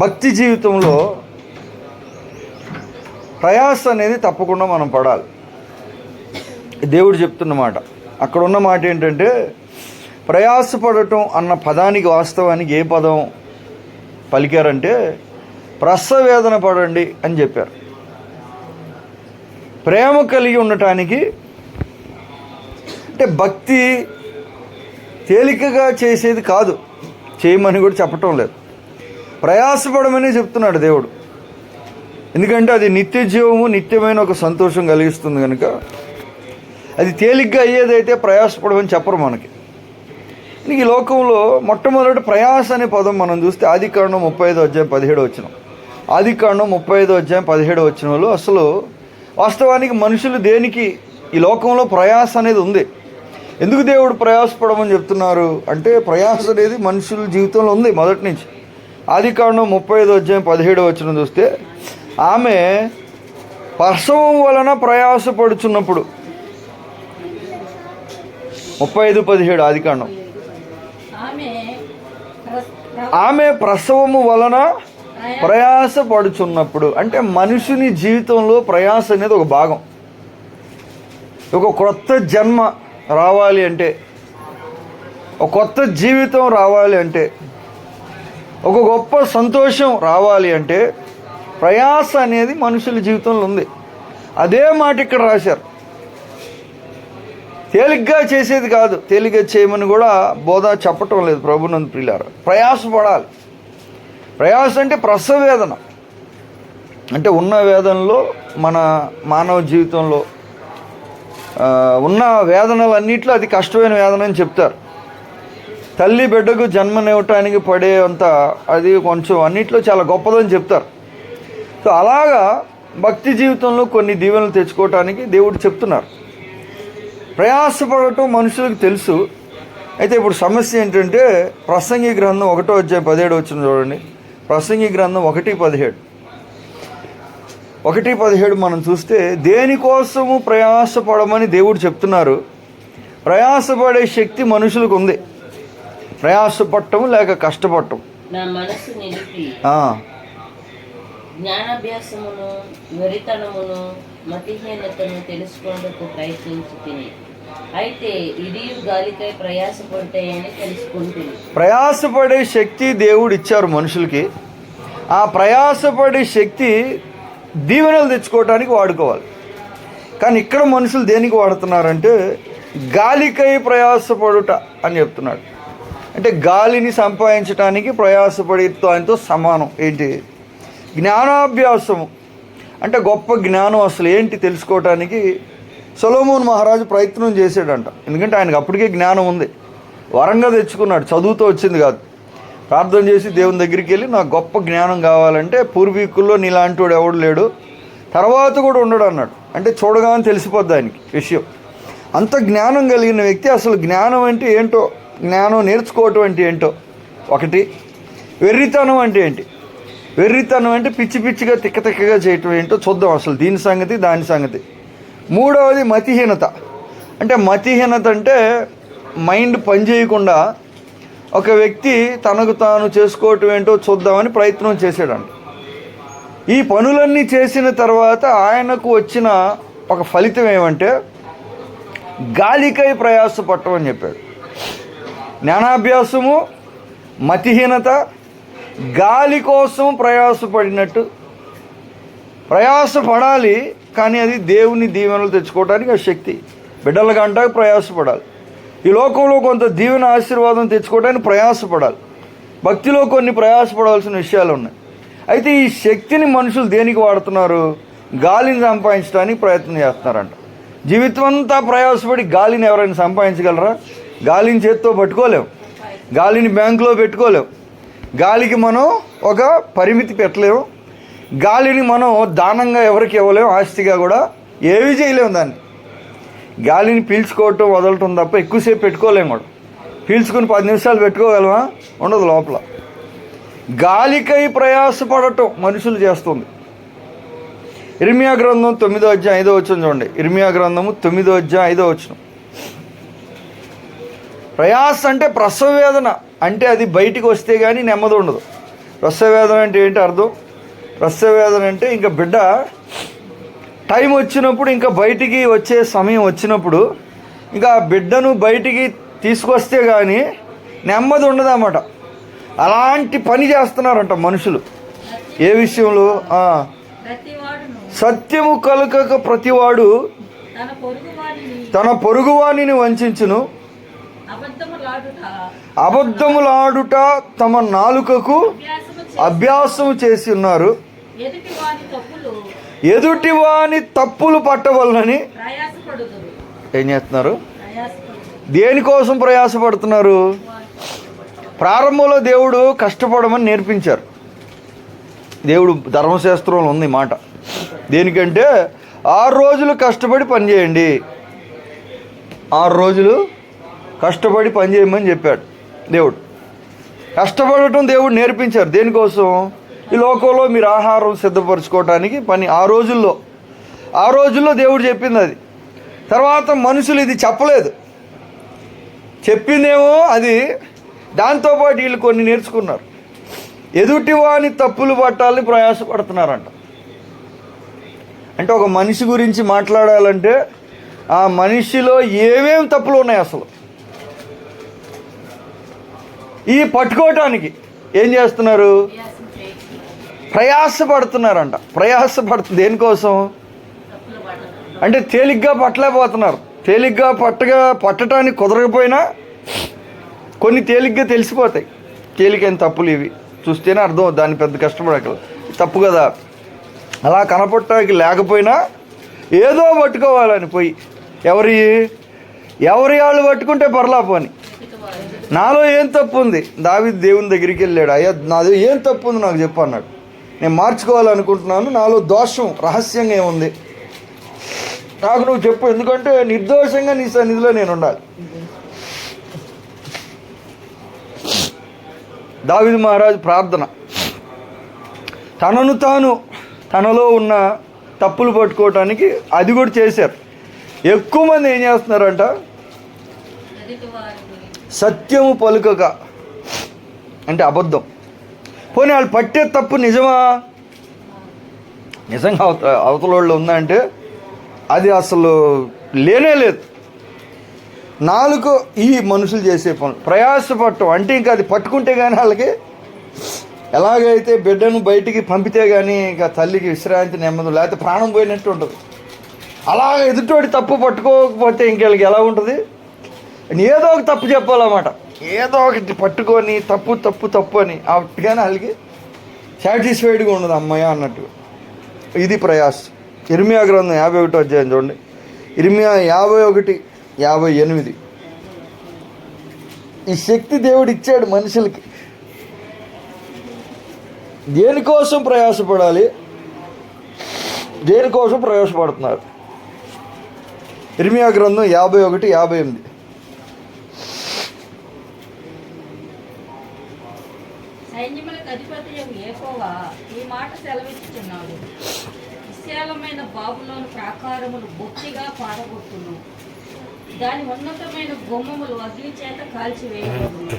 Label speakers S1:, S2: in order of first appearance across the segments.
S1: భక్తి జీవితంలో ప్రయాస అనేది తప్పకుండా మనం పడాలి. దేవుడు చెప్తున్నమాట. అక్కడ ఉన్న మాట ఏంటంటే, ప్రయాసపడటం అన్న పదానికి వాస్తవానికి ఏ పదం పలికారంటే ప్రసవేదన పడండి అని చెప్పారు. ప్రేమ కలిగి ఉండటానికి అంటే భక్తి తేలికగా చేసేది కాదు, చేయమని కూడా చెప్పటం లేదు, ప్రయాసపడమని చెప్తున్నాడు దేవుడు. ఎందుకంటే అది నిత్య జీవము, నిత్యమైన ఒక సంతోషం కలిగిస్తుంది కనుక అది తేలిగ్గా అయ్యేదైతే ప్రయాసపడమని చెప్పరు మనకి. ఈ లోకంలో మొట్టమొదటి ప్రయాస అనే పదం మనం చూస్తే ఆదికాండం 35:17 ఆదికాండం 35:17 అసలు వాస్తవానికి మనుషులు దేనికి ఈ లోకంలో ప్రయాస అనేది ఉంది. ఎందుకు దేవుడు ప్రయాసపడమని చెప్తున్నారు అంటే ప్రయాస అనేది మనుషుల జీవితంలో ఉంది మొదటి నుంచి. ఆదికాండం 35:17 చూస్తే ఆమె ప్రసవం వలన ప్రయాసపడుచున్నప్పుడు 35:17 ఆదికాండం, ఆమె ప్రసవము వలన ప్రయాసపడుచున్నప్పుడు అంటే మనుషుని జీవితంలో ప్రయాస అనేది ఒక భాగం. ఒక కొత్త జన్మ రావాలి అంటే, ఒక కొత్త జీవితం రావాలి అంటే, ఒక గొప్ప సంతోషం రావాలి అంటే ప్రయాస అనేది మనుషుల జీవితంలో ఉంది. అదే మాట ఇక్కడ రాశారు. తేలిగ్గా చేసేది కాదు, తేలిగ్గా చేయమని కూడా బోధ చెప్పటం లేదు ప్రభునందు ప్రియులారా. ప్రయాసపడాలి. ప్రయాస అంటే ప్రసవేదన అంటే ఉన్న వేదనలో మన మానవ జీవితంలో ఉన్న వేదనలన్నిట్లో అది కష్టమైన వేదన అని చెప్తారు. తల్లి బిడ్డకు జన్మనివ్వటానికి పడే అంత అది కొంచెం అన్నిట్లో చాలా గొప్పదని చెప్తారు. సో అలాగా భక్తి జీవితంలో కొన్ని దీవెనలు తెచ్చుకోవటానికి దేవుడు చెప్తున్నారు. ప్రయాసపడటం మనుషులకు తెలుసు. అయితే ఇప్పుడు సమస్య ఏంటంటే ప్రసంగి గ్రంథం 1:17 చూడండి. ప్రసంగి గ్రంథం 1:17 మనం చూస్తే దేనికోసము ప్రయాసపడమని దేవుడు చెప్తున్నారు. ప్రయాసపడే శక్తి మనుషులకు ఉంది. ప్రయాసపడటం లేక కష్టపడటం.
S2: నా మనసు నిలిపి జ్ఞానాభ్యాసమును వెరితనమును మతిహీనతను తెలుసుకునేందుకు ప్రయత్నించుతిని. అయితే ఇడియు గాలికై ప్రయాసపడతాయని తెలుసుకుంటుంది.
S1: ప్రయాసపడే శక్తి దేవుడు ఇచ్చారు మనుషులకి. ఆ ప్రయాసపడే శక్తి దీవెనలు తెచ్చుకోవడానికి వాడుకోవాలి. కానీ ఇక్కడ మనుషులు దేనికి వాడుతున్నారంటే గాలికై ప్రయాసపడుట అని చెప్తున్నాడు. అంటే గాలిని సంపాదించడానికి ప్రయాసపడేతో సమానం. ఏంటి? జ్ఞానాభ్యాసము అంటే గొప్ప జ్ఞానం అసలు ఏంటి తెలుసుకోవటానికి సొలొమోను మహారాజు ప్రయత్నం చేశాడంట. ఎందుకంటే ఆయనకు అప్పటికే జ్ఞానం ఉంది, వరంగా తెచ్చుకున్నాడు, చదువుతో వచ్చింది కాదు. ప్రార్థన చేసి దేవుని దగ్గరికి వెళ్ళి నాకు గొప్ప జ్ఞానం కావాలంటే పూర్వీకుల్లో నీలాంటి వాడు ఎవడు లేడు, తర్వాత కూడా ఉండడు అన్నాడు. అంటే చూడగానే తెలిసిపోద్ది ఆయనకి విషయం. అంత జ్ఞానం కలిగిన వ్యక్తి అసలు జ్ఞానం అంటే ఏంటో, జ్ఞానం నేర్చుకోవటం అంటే ఏంటో. ఒకటి వెర్రితనం అంటే ఏంటి? వెర్రితనం అంటే పిచ్చి పిచ్చిగా తిక్కగా చేయటం ఏంటో చూద్దాం అసలు దీని సంగతి దాని సంగతి. మూడవది మతిహీనత. అంటే మతిహీనత అంటే మైండ్ పనిచేయకుండా ఒక వ్యక్తి తనకు తాను చేసుకోవటం ఏంటో చూద్దామని ప్రయత్నం చేశాడంట. ఈ పనులన్నీ చేసిన తర్వాత ఆయనకు వచ్చిన ఒక ఫలితం ఏమంటే గాలికై ప్రయాసపడటం అని చెప్పాడు. జ్ఞానాభ్యాసము, మతిహీనత, గాలి కోసం ప్రయాసపడినట్టు. ప్రయాసపడాలి కానీ అది దేవుని దీవెనలు తెచ్చుకోవడానికి ఆ శక్తి. బిడ్డల గంటకు ప్రయాసపడాలి. ఈ లోకంలో కొంత దీవెన ఆశీర్వాదం తెచ్చుకోవడానికి ప్రయాసపడాలి. భక్తిలో కొన్ని ప్రయాసపడాల్సిన విషయాలు ఉన్నాయి. అయితే ఈ శక్తిని మనుషులు దేనికి వాడుతున్నారు? గాలిని సంపాదించడానికి ప్రయత్నం చేస్తున్నారంట. జీవితం అంతా ప్రయాసపడి గాలిని ఎవరైనా సంపాదించగలరా? గాలిని చేత్తో పట్టుకోలేం, గాలిని బ్యాంకులో పెట్టుకోలేం, గాలికి మనం ఒక పరిమితి పెట్టలేము, గాలిని మనం దానంగా ఎవరికి ఇవ్వలేము, ఆస్తిగా కూడా ఏవి చేయలేము. దాన్ని గాలిని పీల్చుకోవటం వదలటం తప్ప ఎక్కువసేపు పెట్టుకోలేము కూడా. పీల్చుకుని 10 నిమిషాలు పెట్టుకోగలమా? ఉండదు. లోపల గాలికై ప్రయాసపడటం మనుషులు చేస్తుంది. ఇర్మియా గ్రంథం 9:5 చూడండి. ఇర్మియా గ్రంథము 9:5. ప్రయాస అంటే ప్రసవ వేదన. అంటే అది బయటికి వస్తే కానీ నెమ్మది ఉండదు. ప్రసవ వేదన అంటే ఏంటి అర్థం? ప్రసవ వేదన అంటే ఇంకా బిడ్డ టైం వచ్చినప్పుడు, ఇంకా బయటికి వచ్చే సమయం వచ్చినప్పుడు, ఇంకా ఆ బిడ్డను బయటికి తీసుకొస్తే కానీ నెమ్మది ఉండదన్నమాట. అలాంటి పని చేస్తున్నారంట మనుషులు. ఏ విషయంలో? సత్యము కలుగక ప్రతివాడు తన పొరుగువానిని వంచును, అబద్ధములాడుట తమ నాలుకకు అభ్యాసము చేసి ఉన్నారు. ఎదుటివాని తప్పులు పట్టవలనని ఏం చేస్తున్నారు? దేనికోసం ప్రయాసపడుతున్నారు? ప్రారంభంలో దేవుడు కష్టపడమని నేర్పించారు. దేవుడు ధర్మశాస్త్రంలో ఉంది మాట. దేనికంటే 6 రోజులు కష్టపడి పని చేయండి, 6 రోజులు కష్టపడి పని చేయమని చెప్పాడు దేవుడు. కష్టపడటం దేవుడు నేర్పించారు. దేనికోసం? ఈ లోకంలో మీరు ఆహారం సిద్ధపరచుకోవటానికి పని 6 రోజుల్లో దేవుడు చెప్పింది అది. తర్వాత మనుషులు ఇది చెప్పలేదు, చెప్పిందేమో అది, దాంతోపాటు వీళ్ళు కొన్ని నేర్చుకున్నారు. ఎదుటివాని తప్పులు పట్టాలని ప్రయాసపడుతున్నారంట. అంటే ఒక మనిషి గురించి మాట్లాడాలంటే ఆ మనిషిలో ఏమేమి తప్పులు ఉన్నాయి అసలు, ఈ పట్టుకోవటానికి ఏం చేస్తున్నారు? ప్రయాసపడుతున్నారంట. దేనికోసం అంటే తేలిగ్గా పట్టలేకపోతున్నారు. తేలిగ్గా పట్టడానికి కుదరకపోయినా కొన్ని తేలిగ్గా తెలిసిపోతాయి. తేలికైన తప్పులు ఇవి చూస్తేనే అర్థం, దాన్ని పెద్ద కష్టపడగలరు, తప్పు కదా. అలా కనపడటానికి లేకపోయినా ఏదో పట్టుకోవాలని పోయి ఎవరి వాళ్ళు పట్టుకుంటే పర్లాపోని. నాలో ఏం తప్పు ఉంది? దావీదు దేవుని దగ్గరికి వెళ్ళాడు. అయ్యా నాది ఏం తప్పు ఉంది నాకు చెప్పు అన్నాడు. నేను మార్చుకోవాలనుకుంటున్నాను, నాలో దోషం రహస్యంగా ఏముంది నాకు నువ్వు చెప్పు, ఎందుకంటే నిర్దోషంగా నీ సన్నిధిలో నేను ఉండాలి. దావీదు మహారాజు ప్రార్థన, తనలో ఉన్న తప్పులు పట్టుకోవటానికి అది కూడా చేశారు. ఎక్కువ మంది ఏం చేస్తున్నారంట? సత్యము పలుకక అంటే అబద్ధం. పోనీ వాళ్ళు పట్టే తప్పు నిజమా? నిజంగా అవతల ఉందంటే అది అసలు లేనే లేదు. నాలుగు ఈ మనుషులు చేసే పనులు ప్రయాసపడటం అంటే ఇంకా అది పట్టుకుంటే కానీ వాళ్ళకి ఎలాగైతే బిడ్డను బయటికి పంపితే కానీ ఇంకా తల్లికి విశ్రాంతి నెమ్మది, లేకపోతే ప్రాణం పోయినట్టు ఉంటుంది. అలాగ ఎదుటోడి తప్పు పట్టుకోకపోతే ఇంకెళ్ళకి ఎలా ఉంటుంది? ఏదో ఒక తప్పు చెప్పాలన్నమాట, ఏదో ఒకటి పట్టుకొని తప్పు అని అట్టుగానే వాళ్ళకి సాటిస్ఫైడ్గా ఉండదు అమ్మాయి అన్నట్టు. ఇది ప్రయాస. ఇర్మియా గ్రంథం 51వ అధ్యాయం చూడండి. ఇర్మియా 51:58. ఈ శక్తి దేవుడు ఇచ్చాడు మనుషులకి. దేనికోసం ప్రయాసపడాలి? దేనికోసం ప్రయాసపడుతున్నారు? ఇర్మియా గ్రంథం 51:58.
S3: సైన్యములకు అధిపతియగు యెహోవా ఈ మాట సెలవిచ్చుచున్నాడు. విశాలమైన బాబులోని ప్రాకారములు బొత్తిగా పాడగొట్టును, దాని ఉన్నతమైన గుమ్మములు అగ్ని చేత కాల్చివేయబడును.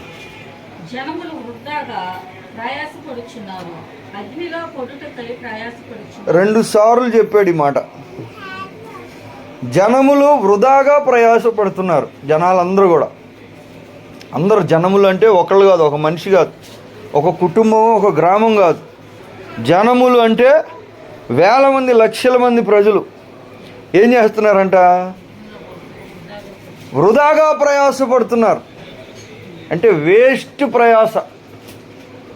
S3: జనములు వృధాగా ప్రయాసపడుచున్నారు, అగ్నిలో పొడుటకై ప్రయాసపడుచున్నారు. 2
S1: సార్లు చెప్పాడు ఈ మాట. జనములు వృధాగా ప్రయాసపడుతున్నారు. జనాలందరూ కూడా, అందరు జనములు అంటే ఒకళ్ళు కాదు, ఒక మనిషి కాదు, ఒక కుటుంబం, ఒక గ్రామం కాదు. జనములు అంటే వేల మంది, లక్షల మంది ప్రజలు ఏం చేస్తున్నారంట? వృధాగా ప్రయాసపడుతున్నారు. అంటే వేస్ట్ ప్రయాస.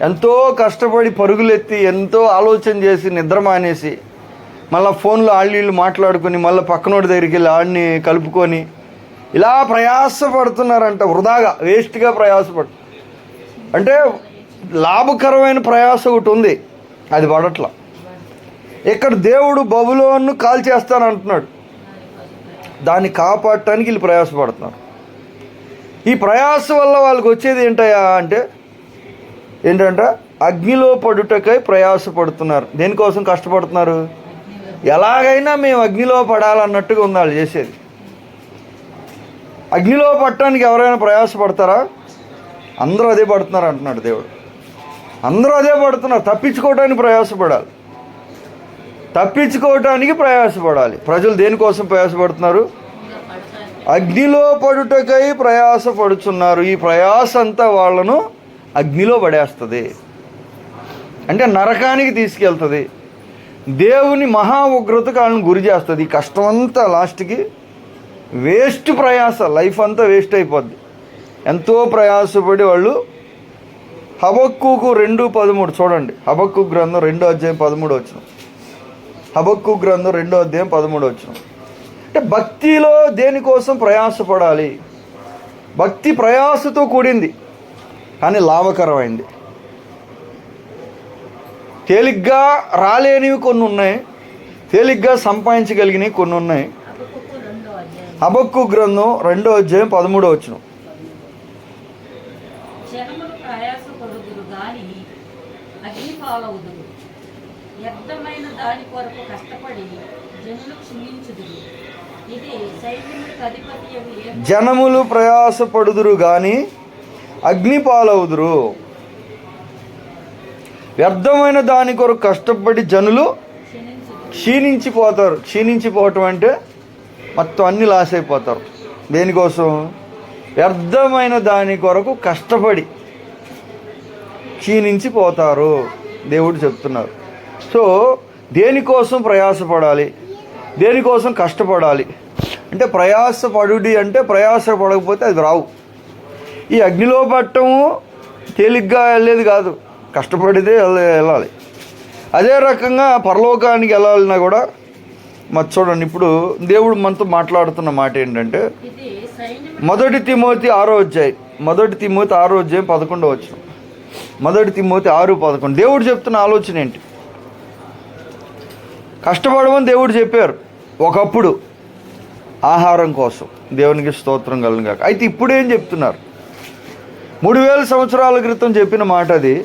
S1: ఎంతో కష్టపడి పరుగులెత్తి, ఎంతో ఆలోచన చేసి, నిద్ర మానేసి, మళ్ళీ ఫోన్లో ఆళ్ళు మాట్లాడుకొని, మళ్ళీ పక్కనోడి దగ్గరికి వెళ్ళి ఆడిని కలుపుకొని ఇలా ప్రయాసపడుతున్నారంట. వృధాగా, వేస్ట్గా ప్రయాసపడు. అంటే లాభకరమైన ప్రయాస ఒకటి ఉంది, అది పడట్ల. ఇక్కడ దేవుడు బబులోను కాల్చేస్తానంటున్నాడు. దాన్ని కాపాడటానికి వీళ్ళు ప్రయాసపడుతున్నారు. ఈ ప్రయాస వల్ల వాళ్ళకి వచ్చేది ఏంటంటే అగ్నిలో పడుటకై ప్రయాసపడుతున్నారు. దేనికోసం కష్టపడుతున్నారు? ఎలాగైనా మేము అగ్నిలో పడాలన్నట్టుగా ఉంది వాళ్ళు చేసేది. అగ్నిలో పడటానికి ఎవరైనా ప్రయాసపడతారా? అందరూ అదే పడుతున్నారు అంటున్నాడు దేవుడు. అందరూ అదే పడుతున్నారు. తప్పించుకోవటానికి ప్రయాసపడాలి. ప్రజలు దేనికోసం ప్రయాసపడుతున్నారు? అగ్నిలో పడుటకై ప్రయాసపడుచున్నారు. ఈ ప్రయాస అంతా వాళ్ళను అగ్నిలో పడేస్తుంది, అంటే నరకానికి తీసుకెళ్తుంది. దేవుని మహా ఉగ్రతకు వాళ్ళని గురి చేస్తుంది. ఈ కష్టం అంతా లాస్ట్కి వేస్ట్ ప్రయాస, లైఫ్ అంతా వేస్ట్ అయిపోద్ది. ఎంతో ప్రయాసపడి వాళ్ళు. హబక్కూకు 2:13 చూడండి. హబక్కూ గ్రంథం 2:13 హబక్కూ గ్రంథం 2:13 అంటే భక్తిలో దేనికోసం ప్రయాసపడాలి? భక్తి ప్రయాసతో కూడింది కానీ లాభకరమైంది. తేలిగ్గా రాలేనివి కొన్ని ఉన్నాయి, తేలిగ్గా సంపాదించగలిగినవి కొన్ని ఉన్నాయి. హబక్కూ గ్రంథం 2:13
S3: జనములు ప్రయాసపడుదురు గాని అగ్ని పాలవుదురు, వ్యర్థమైన దాని కొరకు కష్టపడి జనులు క్షీణించుదురు. ఇది సైన్యములకు అధిపతియగు యెహోవా.
S1: జనములు ప్రయాసపడుదురు గాని అగ్ని పాలవుదురు, వ్యర్థమైన దాని కొరకు కష్టపడి జనులు క్షీణించిపోతారు. క్షీణించిపోవటం అంటే మొత్తం అన్ని లాస్ అయిపోతారు. దేనికోసం? వ్యర్థమైన దాని కొరకు కష్టపడి క్షీణించిపోతారు దేవుడు చెప్తున్నారు. సో దేనికోసం ప్రయాసపడాలి, దేనికోసం కష్టపడాలి అంటే ప్రయాసపడుడి అంటే ప్రయాసపడకపోతే అది రావు. ఈ అగ్నిలో పట్టము తేలిగ్గా వెళ్ళేది కాదు, కష్టపడితే వెళ్ళాలి. అదే రకంగా పరలోకానికి వెళ్ళాలన్నా కూడా మరి చూడండి, ఇప్పుడు దేవుడు మనతో మాట్లాడుతున్న మాట ఏంటంటే
S3: ఇది సైన్యములకు
S1: 1 తిమోతి 6:11 1 తిమోతి 6:11 దేవుడు చెప్తున్న ఆలోచన ఏంటి? కష్టపడమని దేవుడు చెప్పారు ఒకప్పుడు ఆహారం కోసం. దేవునికి స్తోత్రం కలుగును గాక. అయితే ఇప్పుడు ఏం చెప్తున్నారు? 3000 సంవత్సరాల క్రితం చెప్పిన మాట అది.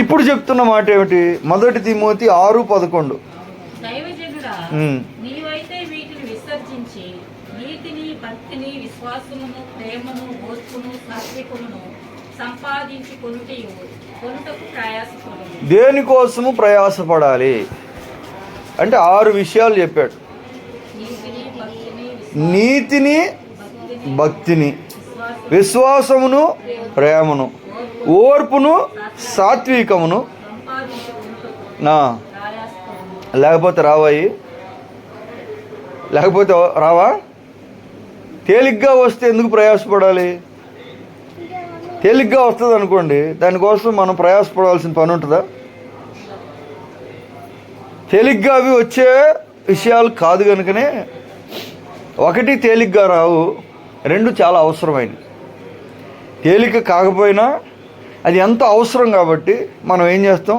S1: ఇప్పుడు చెప్తున్న మాట ఏమిటి? 1 తిమోతి 6:11
S3: దైవజనుడా, నీవైతే వీటిని విసర్జించి నీతిని, భక్తిని, విశ్వాసమును, ప్రేమను, ఓర్పును, సాత్వికమును సంపాదించి కొనుటకు ప్రయాసపడు.
S1: దేనికోసము ప్రయాసపడాలి అంటే 6 విషయాలు చెప్పాడు. నీతిని, భక్తిని, విశ్వాసమును, ప్రేమను, ఓర్పును, సాత్వికమును. లేకపోతే రావాయి, లేకపోతే రావా? తేలిగ్గా వస్తే ఎందుకు ప్రయాసపడాలి? తేలిగ్గా వస్తుంది అనుకోండి, దానికోసం మనం ప్రయాసపడాల్సిన పని ఉంటుందా? తేలిగ్గా అవి వచ్చే విషయాలు కాదు కనుకనే, 1 తేలిగ్గా రావు, 2 చాలా అవసరమైనవి. తేలిక కాకపోయినా అది ఎంతో అవసరం కాబట్టి మనం ఏం చేస్తాం?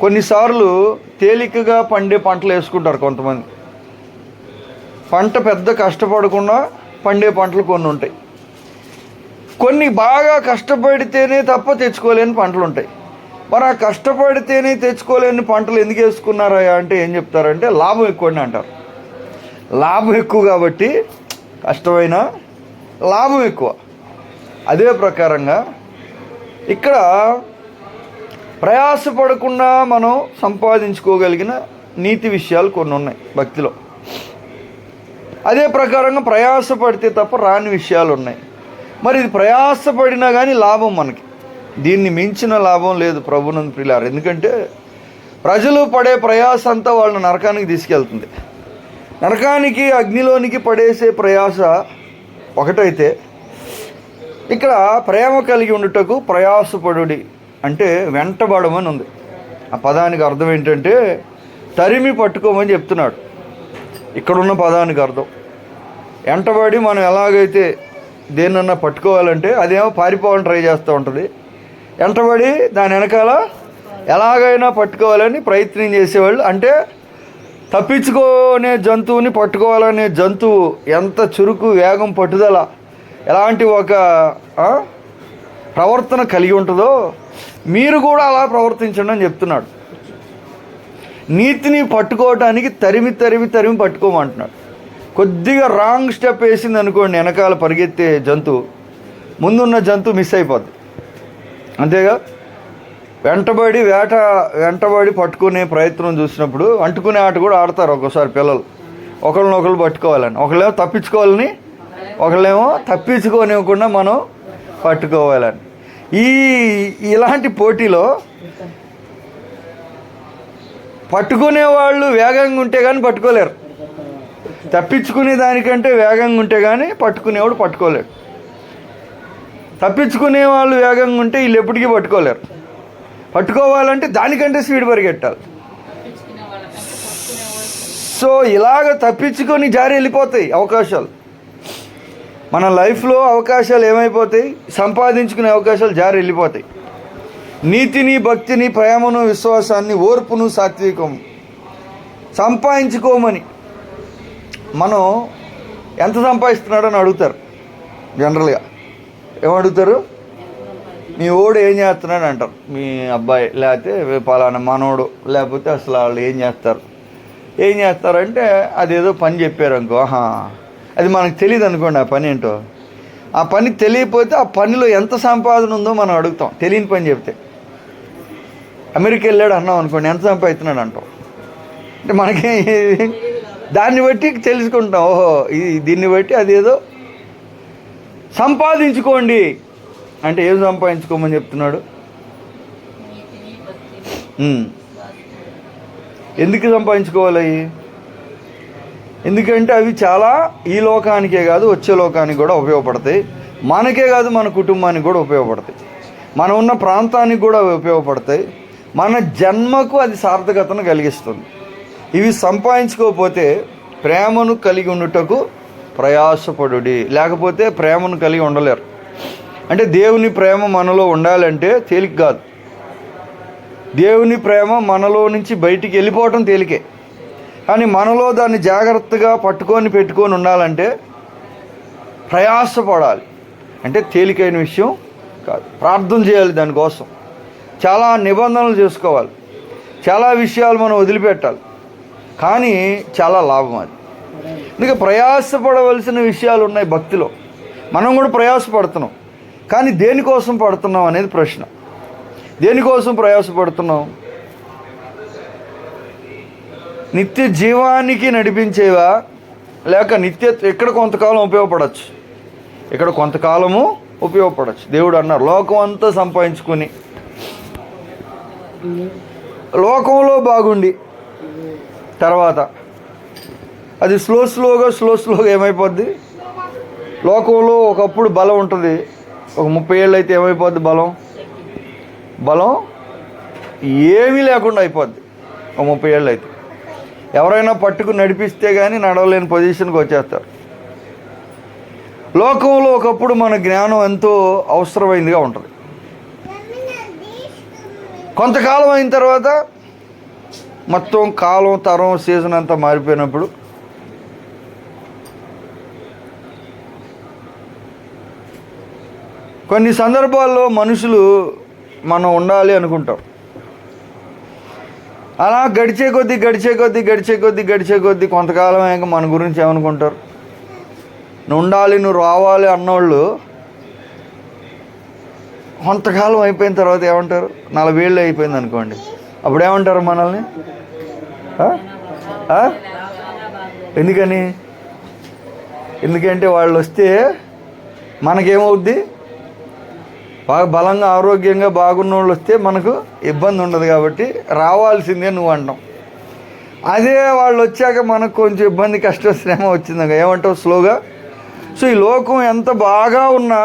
S1: కొన్నిసార్లు తేలికగా పండే పంటలు వేసుకుంటారు కొంతమంది. పంట పెద్ద కష్టపడకుండా పండే పంటలు కొన్ని ఉంటాయి. కొన్ని బాగా కష్టపడితేనే తప్ప తెచ్చుకోలేని పంటలు ఉంటాయి. మరి ఆ కష్టపడితేనే తెచ్చుకోలేని పంటలు ఎందుకు వేసుకున్నారా అంటే ఏం చెప్తారంటే లాభం ఎక్కువ అని అంటారు. లాభం ఎక్కువ కాబట్టి కష్టమైన లాభం ఎక్కువ. అదే ప్రకారంగా ఇక్కడ ప్రయాసపడకుండా మనం సంపాదించుకోగలిగిన నీతి విషయాలు కొన్ని ఉన్నాయి భక్తిలో. అదే ప్రకారంగా ప్రయాసపడితే తప్ప రాని విషయాలు ఉన్నాయి. మరి ఇది ప్రయాసపడినా కానీ లాభం మనకి, దీన్ని మించిన లాభం లేదు ప్రభునందు ప్రియులారా. ఎందుకంటే ప్రజలు పడే ప్రయాస అంతా వాళ్ళని నరకానికి తీసుకెళ్తుంది. నరకానికి, అగ్నిలోనికి పడేసే ప్రయాస ఒకటైతే, ఇక్కడ ప్రేమ కలిగి ఉండుటకు ప్రయాసపడుడి అంటే వెంటబడమని ఉంది. ఆ పదానికి అర్థం ఏంటంటే తరిమి పట్టుకోమని చెప్తున్నాడు. ఇక్కడున్న పదానికి అర్థం వెంటబడి మనం ఎలాగైతే దేన్నన్నా పట్టుకోవాలంటే అదేమో పారిపోవాలని ట్రై చేస్తూ ఉంటుంది. వెంటబడి దాని వెనకాల ఎలాగైనా పట్టుకోవాలని ప్రయత్నం చేసేవాళ్ళు. అంటే తప్పించుకునే జంతువుని పట్టుకోవాలనే జంతువు ఎంత చురుకు, వేగం, పట్టుదల, ఎలాంటి ఒక ప్రవర్తన కలిగి ఉంటుందో మీరు కూడా అలా ప్రవర్తించండి అని చెప్తున్నాడు. నీతిని పట్టుకోవటానికి తరిమి తరిమి తరిమి పట్టుకోమంటున్నాడు. కొద్దిగా రాంగ్ స్టెప్ వేసింది అనుకోండి, వెనకాల పరిగెత్తే జంతువు, ముందున్న జంతువు మిస్ అయిపోద్ది. అంతేగా? వెంటబడి పట్టుకునే ప్రయత్నం చూసినప్పుడు అంటుకునే ఆట కూడా ఆడతారు ఒక్కోసారి పిల్లలు. ఒకళ్ళనొకళ్ళు పట్టుకోవాలని, ఒకళ్ళేమో తప్పించుకోవాలని, ఒకళ్ళేమో తప్పించుకోనివ్వకుండా మనం పట్టుకోవాలని. ఇలాంటి పోటీలో పట్టుకునే వాళ్ళు వేగంగా ఉంటే కానీ పట్టుకోలేరు, తప్పించుకునే దానికంటే వేగంగా ఉంటే కానీ పట్టుకునేవాడు పట్టుకోలేడు. తప్పించుకునే వాళ్ళు వేగంగా ఉంటే వీళ్ళు ఎప్పటికీ పట్టుకోలేరు. పట్టుకోవాలంటే దానికంటే స్పీడ్ పరిగెట్టాలి. సో ఇలాగ తప్పించుకొని జారి వెళ్ళిపోతాయి అవకాశాలు. మన లైఫ్లో అవకాశాలు ఏమైపోతాయి? సంపాదించుకునే అవకాశాలు జారి వెళ్ళిపోతాయి. నీతిని, భక్తిని, ప్రేమను, విశ్వాసాన్ని, ఓర్పును, సాత్వికం సంపాదించుకోమని మనం ఎంత సంపాదిస్తున్నాడని అడుగుతారు. జనరల్గా ఏమడుగుతారు? మీ ఓడు ఏం చేస్తున్నాడు అంటారు. మీ అబ్బాయి లేకపోతే పలానా మనోడు, లేకపోతే అసలు వాళ్ళు ఏం చేస్తారంటే అదేదో పని చెప్పారు అనుకో, అది మనకు తెలియదు అనుకోండి ఆ పని ఏంటో. ఆ పని తెలియకపోతే ఆ పనిలో ఎంత సంపాదన ఉందో మనం అడుగుతాం. తెలియని పని చెప్తే అమెరికా వెళ్ళాడు అన్నాం అనుకోండి, ఎంత సంపాదిస్తున్నాడు అంటాం. అంటే మనకి దాన్ని బట్టి తెలుసుకుంటాం, ఓహో దీన్ని బట్టి అదేదో సంపాదించుకోండి అంటే ఏం సంపాదించుకోమని చెప్తున్నాడు? ఎందుకు సంపాదించుకోవాలి? ఎందుకంటే అవి చాలా ఈ లోకానికే కాదు వచ్చే లోకానికి కూడా ఉపయోగపడతాయి. మనకే కాదు మన కుటుంబానికి కూడా ఉపయోగపడతాయి. మనం ఉన్న ప్రాంతానికి కూడా ఉపయోగపడతాయి. మన జన్మకు అది సార్థకతను కలిగిస్తుంది. ఇవి సంపాదించుకోకపోతే ప్రేమను కలిగి ఉండుటకు ప్రయాసపడుడి, లేకపోతే ప్రేమను కలిగి ఉండలేరు. అంటే దేవుని ప్రేమ మనలో ఉండాలంటే తేలిక కాదు. దేవుని ప్రేమ మనలో నుంచి బయటికి వెళ్ళిపోవటం తేలికే, కానీ మనలో దాన్ని జాగ్రత్తగా పెట్టుకొని ఉండాలంటే ప్రయాసపడాలి. అంటే తేలికైన విషయం కాదు. ప్రార్థన చేయాలి, దానికోసం చాలా నిబంధనలు చేసుకోవాలి, చాలా విషయాలు మనం వదిలిపెట్టాలి. కానీ చాలా లాభం అది. అందుకే ప్రయాసపడవలసిన విషయాలు ఉన్నాయి భక్తిలో. మనం కూడా ప్రయాసపడుతున్నాం, కానీ దేనికోసం పడుతున్నాం అనేది ప్రశ్న. దేనికోసం ప్రయాసపడుతున్నాం? నిత్య జీవానికి నడిపించేవా, లేక ఇక్కడ కొంతకాలం ఉపయోగపడవచ్చు, ఇక్కడ కొంతకాలము ఉపయోగపడవచ్చు. దేవుడు అన్నారు, లోకం అంతా సంపాదించుకొని లోకంలో బాగుండి తర్వాత అది స్లోగా ఏమైపోద్ది? లోకంలో ఒకప్పుడు బలం ఉంటుంది, ఒక 30 ఏళ్ళు అయితే ఏమైపోద్ది? బలం ఏమీ లేకుండా అయిపోద్ది. ఒక 30 ఏళ్ళు అయితే ఎవరైనా పట్టుకుని నడిపిస్తే కానీ నడవలేని పొజిషన్కి వచ్చేస్తారు. లోకంలో ఒకప్పుడు మన జ్ఞానం ఎంతో అవసరమైందిగా ఉంటుంది. కొంతకాలం అయిన తర్వాత మొత్తం కాలం, తరం, సీజన్ అంతా మారిపోయినప్పుడు కొన్ని సందర్భాల్లో మనుషులు మనం ఉండాలి అనుకుంటాం. అలా గడిచే కొద్దీ కొంతకాలం అయ్యాక మన గురించి ఏమనుకుంటారు? నువ్వు ఉండాలి, నువ్వు రావాలి అన్నోళ్ళు కొంతకాలం అయిపోయిన తర్వాత ఏమంటారు? 40 ఏళ్ళు అయిపోయింది అనుకోండి, అప్పుడు ఏమంటారు మనల్ని? ఎందుకంటే వాళ్ళు వస్తే మనకేమవుద్ది? బాగా బలంగా, ఆరోగ్యంగా బాగున్న వాళ్ళు వస్తే మనకు ఇబ్బంది ఉండదు కాబట్టి రావాల్సిందే నువ్వు అంటాం. అదే వాళ్ళు వచ్చాక మనకు కొంచెం ఇబ్బంది, కష్టం, శ్రమ వచ్చిందాక ఏమంటావు? స్లోగా. సో ఈ లోకం ఎంత బాగా ఉన్నా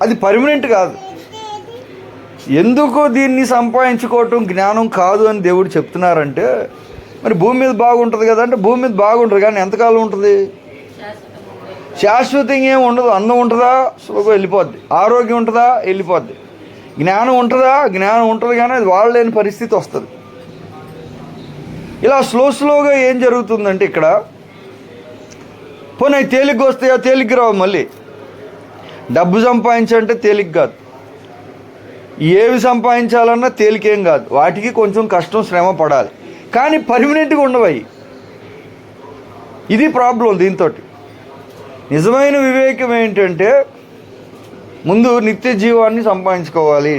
S1: అది పర్మనెంట్ కాదు. ఎందుకు దీన్ని సంపాదించుకోవటం జ్ఞానం కాదు అని దేవుడు చెప్తున్నారంటే, మరి భూమి మీద బాగుంటుంది కదా అంటే భూమి మీద బాగుంటుంది, కానీ ఎంతకాలం ఉంటుంది? శాశ్వతంగా ఏమి ఉండదు. అందం ఉంటుందా? స్లోగా వెళ్ళిపోద్ది. ఆరోగ్యం ఉంటుందా? వెళ్ళిపోద్ది. జ్ఞానం ఉంటుందా? జ్ఞానం ఉంటుంది, కానీ అది వాడలేని పరిస్థితి వస్తుంది. ఇలా స్లోగా ఏం జరుగుతుందంటే ఇక్కడ పోనీ తేలిగ్గా వస్తాయా? తేలిగ్గా రావు. మళ్ళీ డబ్బు సంపాదించాలంటే తేలిక కాదు, ఏవి సంపాదించాలన్నా తేలికేం కాదు. వాటికి కొంచెం కష్టం, శ్రమ పడాలి, కానీ పర్మనెంట్గా ఉండవయి. ఇది ప్రాబ్లం. దీంతో నిజమైన వివేకం ఏంటంటే ముందు నిత్య జీవాన్ని సంపాదించుకోవాలి.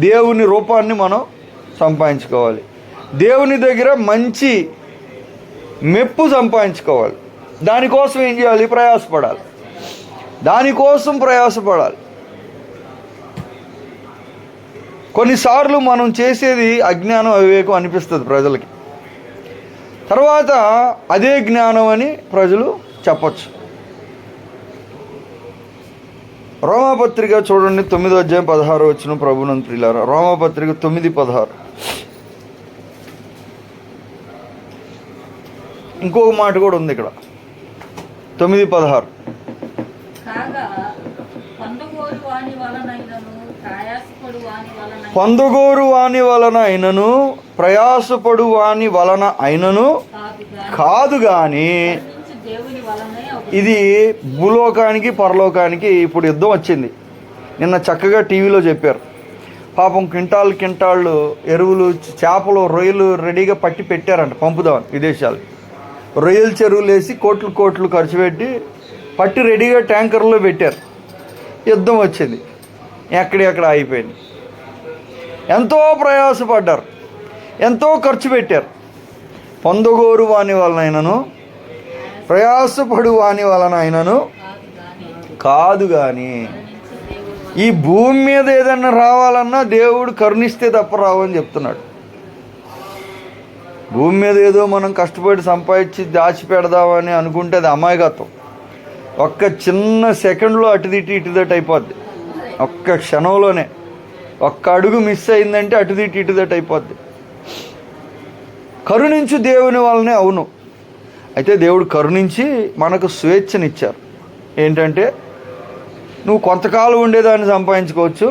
S1: దేవుని రూపాన్ని మనం సంపాదించుకోవాలి. దేవుని దగ్గర మంచి మెప్పు సంపాదించుకోవాలి. దానికోసం ఏం చేయాలి? ప్రయాసపడాలి. దానికోసం ప్రయాసపడాలి. కొన్నిసార్లు మనం చేసేది అజ్ఞానం, అవివేకం అనిపిస్తుంది ప్రజలకి. తర్వాత అదే జ్ఞానం అని ప్రజలు చెప్పచ్చు. రోమాపత్రిక చూడండి, 9వ అధ్యాయం 16 వచనం. ప్రభునందు ప్రియులారా, రోమాపత్రిక 9:16. ఇంకొక మాట కూడా ఉంది ఇక్కడ, 9:16.
S3: కాగా పొందగోరు వాని వలనైనను ప్రయాసపడు వాని వలన
S1: పొందగోరు వాని వలన అయినను ప్రయాసపడు వాని వలన అయినను కాదు కానీ
S3: నుంచి దేవుని వలనే
S1: ఇది భూలోకానికి పరలోకానికి ఇప్పుడు యుద్ధం వచ్చింది. నిన్న చక్కగా టీవీలో చెప్పారు. పాపం క్వింటాళ్ళు ఎరువులు, చేపలు, రొయ్యలు రెడీగా పట్టి పెట్టారంట, పంపుదామని విదేశాలు. రొయ్యల చెరువులు వేసి కోట్లు ఖర్చు పెట్టి పట్టి రెడీగా ట్యాంకర్లో పెట్టారు. యుద్ధం వచ్చింది, ఎక్కడెక్కడ అయిపోయింది. ఎంతో ప్రయాసపడ్డారు, ఎంతో ఖర్చు పెట్టారు. పొందగోరు వాని వలన అయినను ప్రయాసపడు వాని వలన అయినను కాదు కానీ. ఈ భూమి మీద ఏదైనా రావాలన్నా దేవుడు కరుణిస్తే తప్ప రావని చెప్తున్నాడు. భూమి మీద ఏదో మనం కష్టపడి సంపాదించి దాచిపెడదామని అనుకుంటే అది అమాయకత్వం. ఒక్క చిన్న సెకండ్లో ఇటుదట అయిపోద్ది. ఒక్క క్షణంలోనే ఒక్క అడుగు మిస్ అయిందంటే ఇటుదట అయిపోద్ది. కరుణించు దేవుని వల్లనే. అవును, అయితే దేవుడు కరుణించి మనకు స్వేచ్ఛనిచ్చారు. ఏంటంటే నువ్వు కొంతకాలం ఉండేదాన్ని సంపాదించుకోవచ్చు,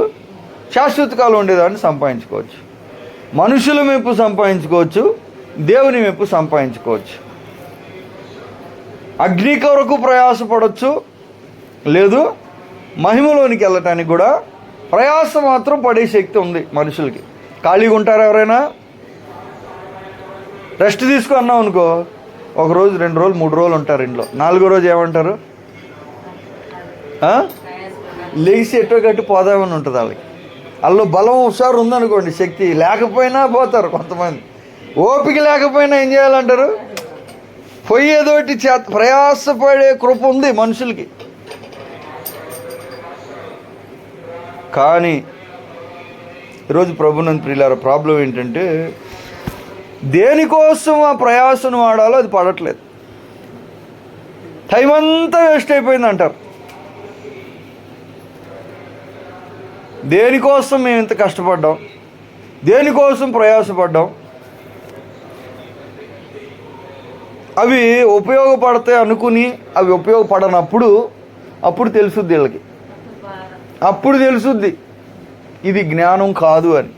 S1: శాశ్వత కాలం ఉండేదాన్ని సంపాదించుకోవచ్చు. మనుషుల మెప్పు సంపాదించుకోవచ్చు, దేవుని మెప్పు సంపాదించుకోవచ్చు. అగ్ని కొరకు ప్రయాసపడవచ్చు, లేదు మహిమలోనికి వెళ్ళటానికి కూడా ప్రయాస మాత్రం పడే శక్తి ఉంది మనుషులకి. ఖాళీగా ఉంటారు ఎవరైనా? రెస్ట్ తీసుకో అన్నాం అనుకో, 1 రోజు 2 రోజులు 3 రోజులు ఉంటారు ఇంట్లో. 4వ రోజు ఏమంటారు? లేచి ఎటో గట్టి పోదామని ఉంటుంది వాళ్ళకి. వాళ్ళు బలం హుషారు ఉందనుకోండి, శక్తి లేకపోయినా పోతారు. కొంతమంది ఓపిక లేకపోయినా ఏం చేయాలంటారు? పొయ్యేదోటి ప్రయాసపడే కృప ఉంది మనుషులకి. కానీ ఈరోజు ప్రభునందు ప్రియులారా, ప్రాబ్లం ఏంటంటే దేనికోసం ఆ ప్రయాసను వాడాలో అది పడట్లేదు. టైం అంతా వేస్ట్ అయిపోయింది అంటారు. దేనికోసం మేము ఇంత కష్టపడ్డాం, దేనికోసం ప్రయాసపడ్డాం, అవి ఉపయోగపడతాయి అనుకుని అవి ఉపయోగపడనప్పుడు అప్పుడు తెలుసుద్ది వీళ్ళకి. అప్పుడు తెలుసుద్ది ఇది జ్ఞానం కాదు అని.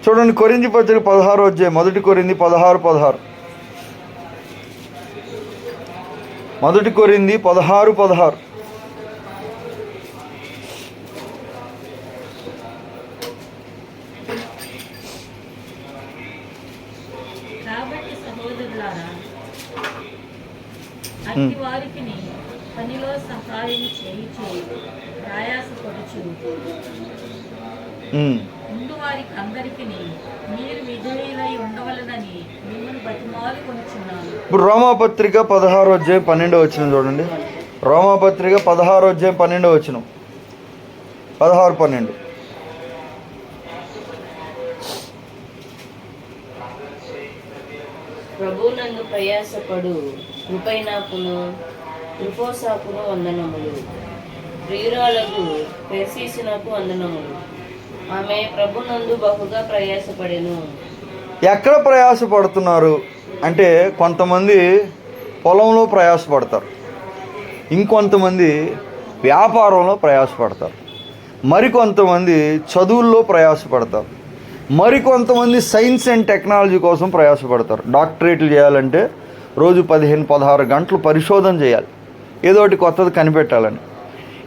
S1: చూడండి, కొరింథీ పత్రిక 16వ అధ్యాయం, 1 కొరింథీ 16:16. 1 కొరింథీ 16:16.
S3: కాబట్టి సహోదరులారా, అట్టి వారికి పనిలో సహాయం చేయుచు ప్రయాసపడుచు ముందు వారికి అందరికీ మీరు విధేయులై ఉండవలనని మిమ్మల్ని బతిమాలు కొనుచున్నాను.
S1: ఇప్పుడు రోమాపత్రిక 16వ అధ్యాయం 12వ వచనం చూడండి. రోమాపత్రిక 16వ అధ్యాయం 12వ వచనం, 16-12.
S2: ప్రభువునందు ప్రయాసపడు కృపైనాకును త్రిఫోసాకును వందనములు. ప్రియురాలకు పెర్సీసునకు వందనములు. ఆమె ప్రభునందు బహుగా ప్రయాసపడెను.
S1: ఎక్కడ ప్రయాసపడుతున్నారు అంటే, కొంతమంది పొలంలో ప్రయాసపడతారు, ఇంకొంతమంది వ్యాపారంలో ప్రయాసపడతారు, మరికొంతమంది చదువుల్లో ప్రయాసపడతారు, మరికొంతమంది సైన్స్ అండ్ టెక్నాలజీ కోసం ప్రయాసపడతారు. డాక్టరేట్లు చేయాలంటే రోజు 15-16 గంటలు పరిశోధన చేయాలి, ఏదో ఒకటి కొత్తది కనిపెట్టాలని.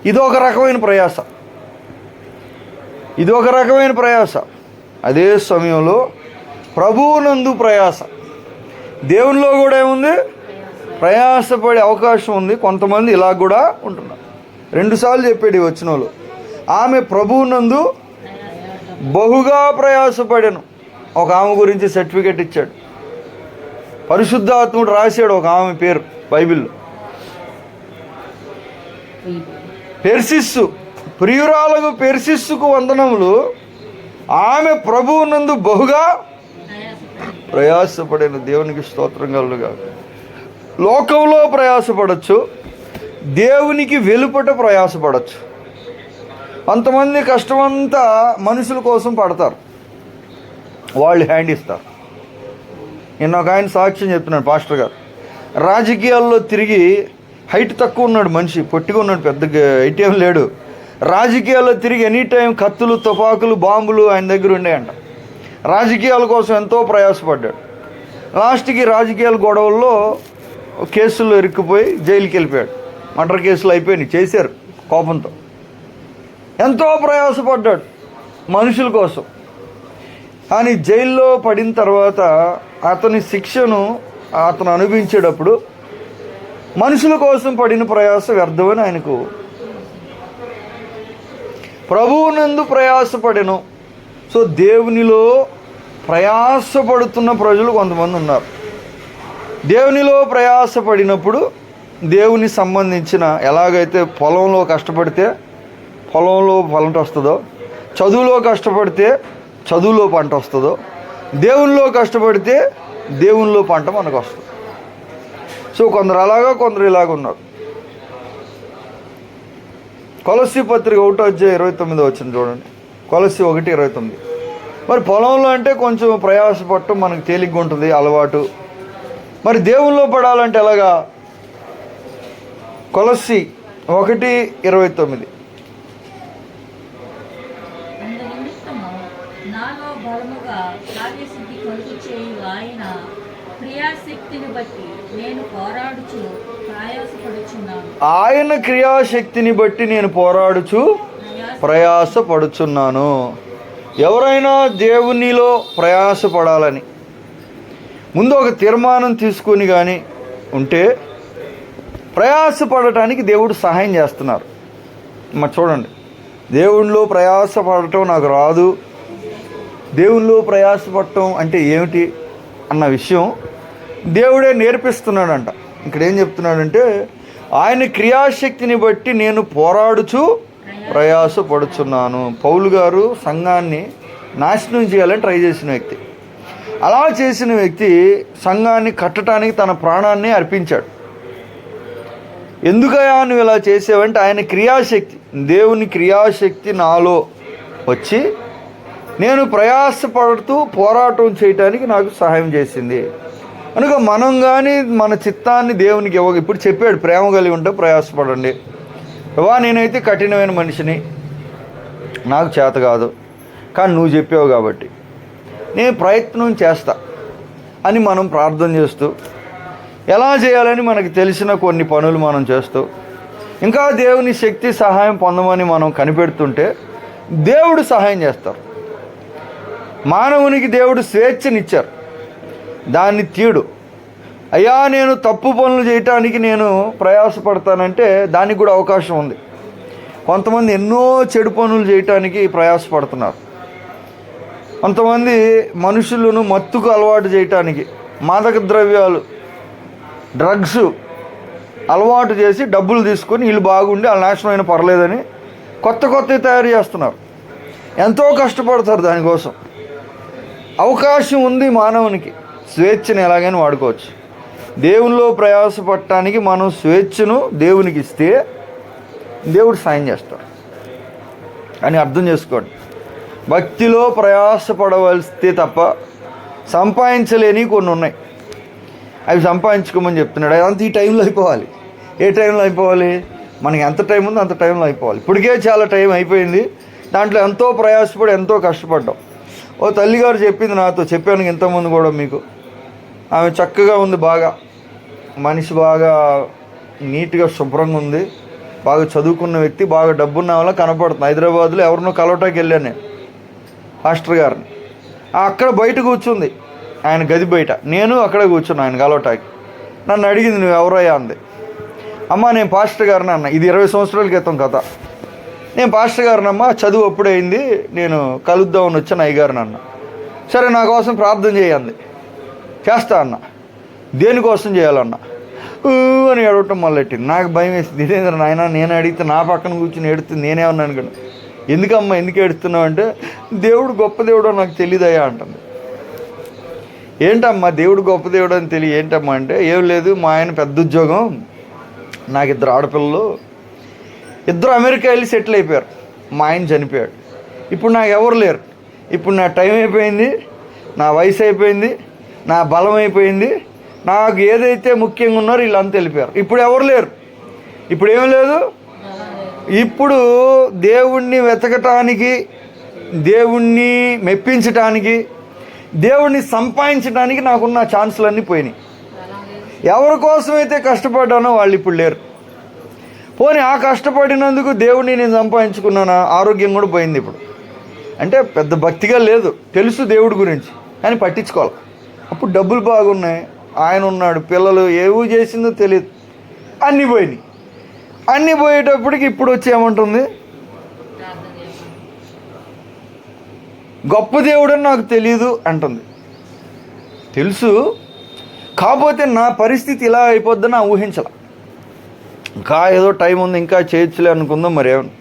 S1: ఇదొక రకమైన ప్రయాస, ఇదొక రకమైన ప్రయాస. అదే సమయంలో ప్రభువునందు ప్రయాస, దేవునిలో కూడా ఏముంది? ప్రయాసపడే అవకాశం ఉంది. కొంతమంది ఇలా కూడా ఉంటున్నారు. 2 సార్లు చెప్పాడు ఈ వచనంలో. ఆమె ప్రభువునందు బహుగా ప్రయాసపడాను. ఒక ఆమె గురించి సర్టిఫికెట్ ఇచ్చాడు. పరిశుద్ధాత్ముడు రాశాడు ఒక ఆమె పేరు బైబిల్లో, పెర్సిస్సు. ప్రియురాలకు పెర్సిస్సుకు వందనములు. ఆమె ప్రభువునందు బహుగా ప్రయాసపడిన. దేవునికి స్తోత్రం కలుగుగా. లోకంలో ప్రయాసపడచ్చు, దేవునికి వెలుపట ప్రయాసపడచ్చు. కొంతమంది కష్టమంతా మనుషుల కోసం పడతారు, వాళ్ళు హ్యాండ్ ఇస్తారు. నిన్న ఒక ఆయన సాక్ష్యం చెప్తున్నాడు పాస్టర్ గారు. రాజకీయాల్లో తిరిగి హైట్ తక్కువ ఉన్నాడు మనిషి, పొట్టిగా ఉన్నాడు, పెద్దగా హైట్ ఏం లేడు. రాజకీయాల్లో తిరిగి ఎనీ టైం కత్తులు, తుపాకులు, బాంబులు ఆయన దగ్గర ఉండేయంట. రాజకీయాల కోసం ఎంతో ప్రయాసపడ్డాడు. లాస్ట్కి రాజకీయాల గొడవల్లో కేసుల్లో ఇరుక్కుపోయి జైలుకి వెళ్ళిపోయాడు. మర్డర్ కేసులు అయిపోయినాయి, చేశారు కోపంతో. ఎంతో ప్రయాసపడ్డాడు మనుషుల కోసం. కానీ జైల్లో పడిన తర్వాత అతని శిక్షను అతను అనుభవించేటప్పుడు మనుషుల కోసం పడిన ప్రయాస వ్యర్థమని ఆయనకు. ప్రభువునందు ప్రయాసపడెను. సో దేవునిలో ప్రయాసపడుతున్న ప్రజలు కొంతమంది ఉన్నారు. దేవునిలో ప్రయాసపడినప్పుడు దేవుని సంబంధించిన, ఎలాగైతే పొలంలో కష్టపడితే పొలంలో పంట వస్తుందో, చదువులో కష్టపడితే చదువులో పంట వస్తుందో, దేవునిలో కష్టపడితే దేవునిలో పంట మనకు వస్తుంది. సో కొందరు అలాగా, కొందరు ఇలాగ ఉన్నారు. కొలస్సీ పత్రిక 1:29 వచ్చింది చూడండి. కొలస్సీ 1:29. మరి పొలంలో అంటే కొంచెం ప్రయాసపడటం మనకు తేలిగ్గా ఉంటుంది, అలవాటు. మరి దేవుల్లో పడాలంటే ఎలాగా? కొలస్సీ 1:29.
S3: నాలో బలముగా కార్యసిద్ధి కలుగు చేయు ఆయన క్రియాశక్తిని బట్టి నేను పోరాడుచు ప్రయాసపడుచున్నాను.
S1: ఆయన క్రియాశక్తిని బట్టి నేను పోరాడుచు ప్రయాసపడుచున్నాను. ఎవరైనా దేవునిలో ప్రయాసపడాలని ముందు ఒక తీర్మానం తీసుకొని కానీ ఉంటే ప్రయాసపడటానికి దేవుడు సహాయం చేస్తున్నారు. మరి చూడండి, దేవునిలో ప్రయాసపడటం నాకు రాదు, దేవునిలో ప్రయాసపడటం అంటే ఏమిటి అన్న విషయం దేవుడే నేర్పిస్తున్నాడంట. ఇక్కడ ఏం చెప్తున్నాడంటే, ఆయన క్రియాశక్తిని బట్టి నేను పోరాడుచు ప్రయాసపడుచున్నాను. పౌలు గారు సంఘాన్ని నాశనం చేయాలని ట్రై చేసిన వ్యక్తి. అలా చేసిన వ్యక్తి సంఘాన్ని కట్టడానికి తన ప్రాణాన్ని అర్పించాడు. ఎందుకయ్యా నువ్వు ఇలా చేసావంటే, ఆయన క్రియాశక్తి, దేవుని క్రియాశక్తి నాలో వచ్చి నేను ప్రయాసపడుతూ పోరాటం చేయటానికి నాకు సహాయం చేసింది. కనుక మనం కానీ మన చిత్తాన్ని దేవునికి ఇప్పుడు చెప్పాడు, ప్రేమ కలిగి ఉంటే ప్రయాసపడండి. నేనైతే కఠినమైన మనిషిని, నాకు చేత కాదు, కానీ నువ్వు చెప్పావు కాబట్టి నేను ప్రయత్నం చేస్తా అని మనం ప్రార్థన చేస్తూ, ఎలా చేయాలని మనకు తెలిసిన కొన్ని పనులు మనం చేస్తూ, ఇంకా దేవుని శక్తి సహాయం పొందమని మనం కనిపెడుతుంటే దేవుడు సహాయం చేస్తారు. మానవునికి దేవుడు స్వేచ్ఛనిచ్చారు, దాన్ని తీడు. అయ్యా నేను తప్పు పనులు చేయటానికి నేను ప్రయాసపడతానంటే దానికి కూడా అవకాశం ఉంది. కొంతమంది ఎన్నో చెడు పనులు చేయటానికి ప్రయాసపడుతున్నారు. కొంతమంది మనుషులను మత్తుకు అలవాటు చేయటానికి మాదక ద్రవ్యాలు, డ్రగ్స్ అలవాటు చేసి డబ్బులు తీసుకొని వీళ్ళు బాగుండి వాళ్ళ నాశనమైన పర్లేదని కొత్తవి తయారు చేస్తున్నారు. ఎంతో కష్టపడతారు దానికోసం. అవకాశం ఉంది మానవునికి, స్వేచ్ఛను ఎలాగైనా వాడుకోవచ్చు. దేవునిలో ప్రయాసపడటానికి మనం స్వేచ్ఛను దేవునికి ఇస్తే దేవుడు సాయం చేస్తాడు అని అర్థం చేసుకోండి. భక్తిలో ప్రయాసపడవలస్తే తప్ప సంపాదించలేని కొన్ని ఉన్నాయి, అవి సంపాదించుకోమని చెప్తున్నాడు. అదంతా ఈ టైంలో అయిపోవాలి. ఏ టైంలో అయిపోవాలి? మనకి ఎంత టైం ఉందో అంత టైంలో అయిపోవాలి. ఇప్పటికే చాలా టైం అయిపోయింది, దాంట్లో ఎంతో ప్రయాసపడి ఎంతో కష్టపడ్డాం. ఓ తల్లిగారు చెప్పింది నాతో, చెప్పాను ఇంతకుముందు కూడా మీకు. ఆమె చక్కగా ఉంది, బాగా మనిషి, బాగా నీట్గా శుభ్రంగా ఉంది, బాగా చదువుకున్న వ్యక్తి, బాగా డబ్బున్న వల్ల కనపడుతుంది. హైదరాబాద్లో ఎవరినో కలవటానికి వెళ్ళాను నేను మాస్టర్ గారిని. అక్కడ బయట కూర్చుంది, ఆయన గది బయట, నేను అక్కడే కూర్చున్నాను ఆయన కలవటానికి. నన్ను అడిగింది, నువ్వు ఎవరయ్యా అంది. అమ్మ నేను పాస్టర్ గారిని అన్న. ఇది 20 సంవత్సరాల క్రితం కథ. నేను పాస్టర్ గారినమ్మా, చదువు అప్పుడైంది, నేను కలుద్దామని వచ్చాను అయ్యగారిని అన్న. సరే నా కోసం ప్రార్థన చేయండి. చేస్తా అన్న. దేనికోసం చేయాలన్నా అని ఏడవటం మొదలెట్టింది. నాకు భయం వేసింది. ఇదేంద్ర నాయన, నేను అడిగితే నా పక్కన కూర్చుని ఏడుతుంది. నేనేమన్నాను కదా, ఎందుకమ్మా ఎందుకు ఏడుస్తున్నావు అంటే, దేవుడు గొప్ప దేవుడో నాకు తెలియదయ్యా అంటుంది. ఏంటమ్మా దేవుడు గొప్ప దేవుడు అని తెలియ ఏంటమ్మా అంటే, ఏం లేదు, మా ఆయన పెద్ద ఉద్యోగం, నాకు 2 ఆడపిల్లలు, 2 అమెరికా వెళ్ళి సెటిల్ అయిపోయారు, మా ఆయన చనిపోయాడు. ఇప్పుడు నాకు ఎవరు లేరు. ఇప్పుడు నా టైం అయిపోయింది, నా వయసు అయిపోయింది, నా బలం అయిపోయింది. నాకు ఏదైతే ముఖ్యంగా ఉన్నారో వీళ్ళంతా వెళ్ళిపోయారు. ఇప్పుడు ఎవరు లేరు. ఇప్పుడు ఏం లేదు. ఇప్పుడు దేవుణ్ణి వెతకటానికి, దేవుణ్ణి మెప్పించటానికి, దేవుణ్ణి సంపాదించడానికి నాకున్న ఛాన్సులన్నీ పోయినాయి. ఎవరి కోసమైతే కష్టపడ్డానో వాళ్ళు ఇప్పుడు లేరు. పోనీ ఆ కష్టపడినందుకు దేవుణ్ణి నేను సంపాదించుకున్నాను, ఆరోగ్యం కూడా పోయింది ఇప్పుడు. అంటే పెద్ద భక్తిగా లేదు, తెలుసు దేవుడి గురించి, కానీ పట్టించుకోవాలి. అప్పుడు డబ్బులు బాగున్నాయి, ఆయన ఉన్నాడు, పిల్లలు, ఏవో చేసిందో తెలియదు, అన్నీ పోయినాయి. అన్నీ పోయేటప్పటికి ఇప్పుడు వచ్చి ఏమంటుంది, గొప్ప దేవుడని నాకు తెలియదు అంటుంది. తెలుసు, కాకపోతే నా పరిస్థితి ఇలా అయిపోద్దని ఊహించాల. ఇంకా ఏదో టైం ఉంది, ఇంకా చేయొచ్చులే అనుకుందాం మరేమన్నా.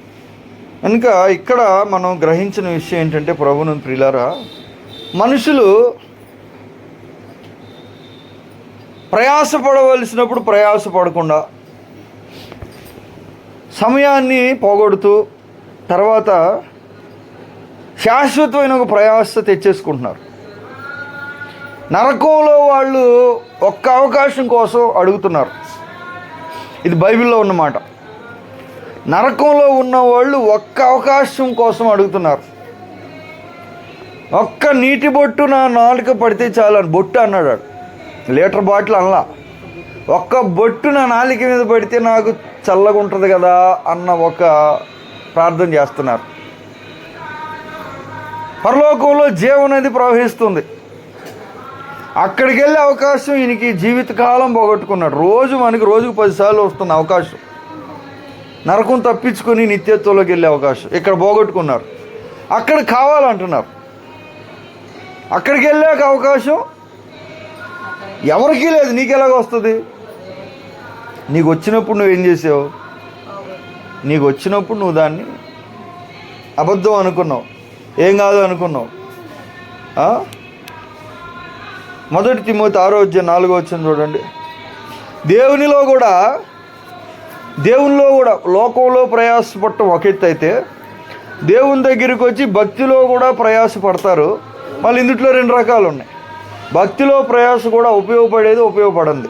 S1: కనుక ఇక్కడ మనం గ్రహించిన విషయం ఏంటంటే, ప్రభువుని ప్రియులారా, మనుషులు ప్రయాసపడవలసినప్పుడు ప్రయాసపడకుండా సమయాన్ని పోగొడుతూ తర్వాత శాశ్వతమైన ఒక ప్రయాస తెచ్చేసుకుంటున్నారు. నరకంలో వాళ్ళు ఒక్క అవకాశం కోసం అడుగుతున్నారు. ఇది బైబిల్లో ఉన్నమాట. నరకంలో ఉన్నవాళ్ళు ఒక్క అవకాశం కోసం అడుగుతున్నారు. ఒక్క నీటి బొట్టు నా నాలుక పడితే చాలు అని, బొట్టు అన్నాడు, లీటర్ బాటిల్ అనలా, ఒక్క బొట్టు నా నాలుక మీద పడితే నాకు చల్లగా ఉంటుంది కదా అన్న ఒక ప్రార్థన చేస్తున్నారు. పరలోకంలో జీవనది ప్రవహిస్తుంది. అక్కడికి వెళ్ళే అవకాశం ఈయనకి జీవితకాలం పోగొట్టుకున్నాడు. మనకి రోజుకు 10 సార్లు వస్తున్న అవకాశం, నరకం తప్పించుకొని నిత్యత్వంలోకి వెళ్ళే అవకాశం ఇక్కడ పోగొట్టుకున్నారు. అక్కడ కావాలంటున్నారు. అక్కడికి వెళ్ళాక అవకాశం ఎవరికీ లేదు. నీకు ఎలాగ వస్తుంది? నీకు వచ్చినప్పుడు నువ్వేం చేసావు? నీకు వచ్చినప్పుడు నువ్వు దాన్ని అబద్ధం అనుకున్నావు, ఏం కాదు అనుకున్నావు. 1 తిమోతి 6:4 చూడండి. దేవునిలో కూడా లోకంలో ప్రయాసపడటం ఒక ఎత్తు అయితే, దేవుని దగ్గరికి వచ్చి భక్తిలో కూడా ప్రయాసపడతారు. మళ్ళీ ఇందుట్లో 2 రకాలు ఉన్నాయి. భక్తిలో ప్రయాస కూడా ఉపయోగపడేది, ఉపయోగపడంది.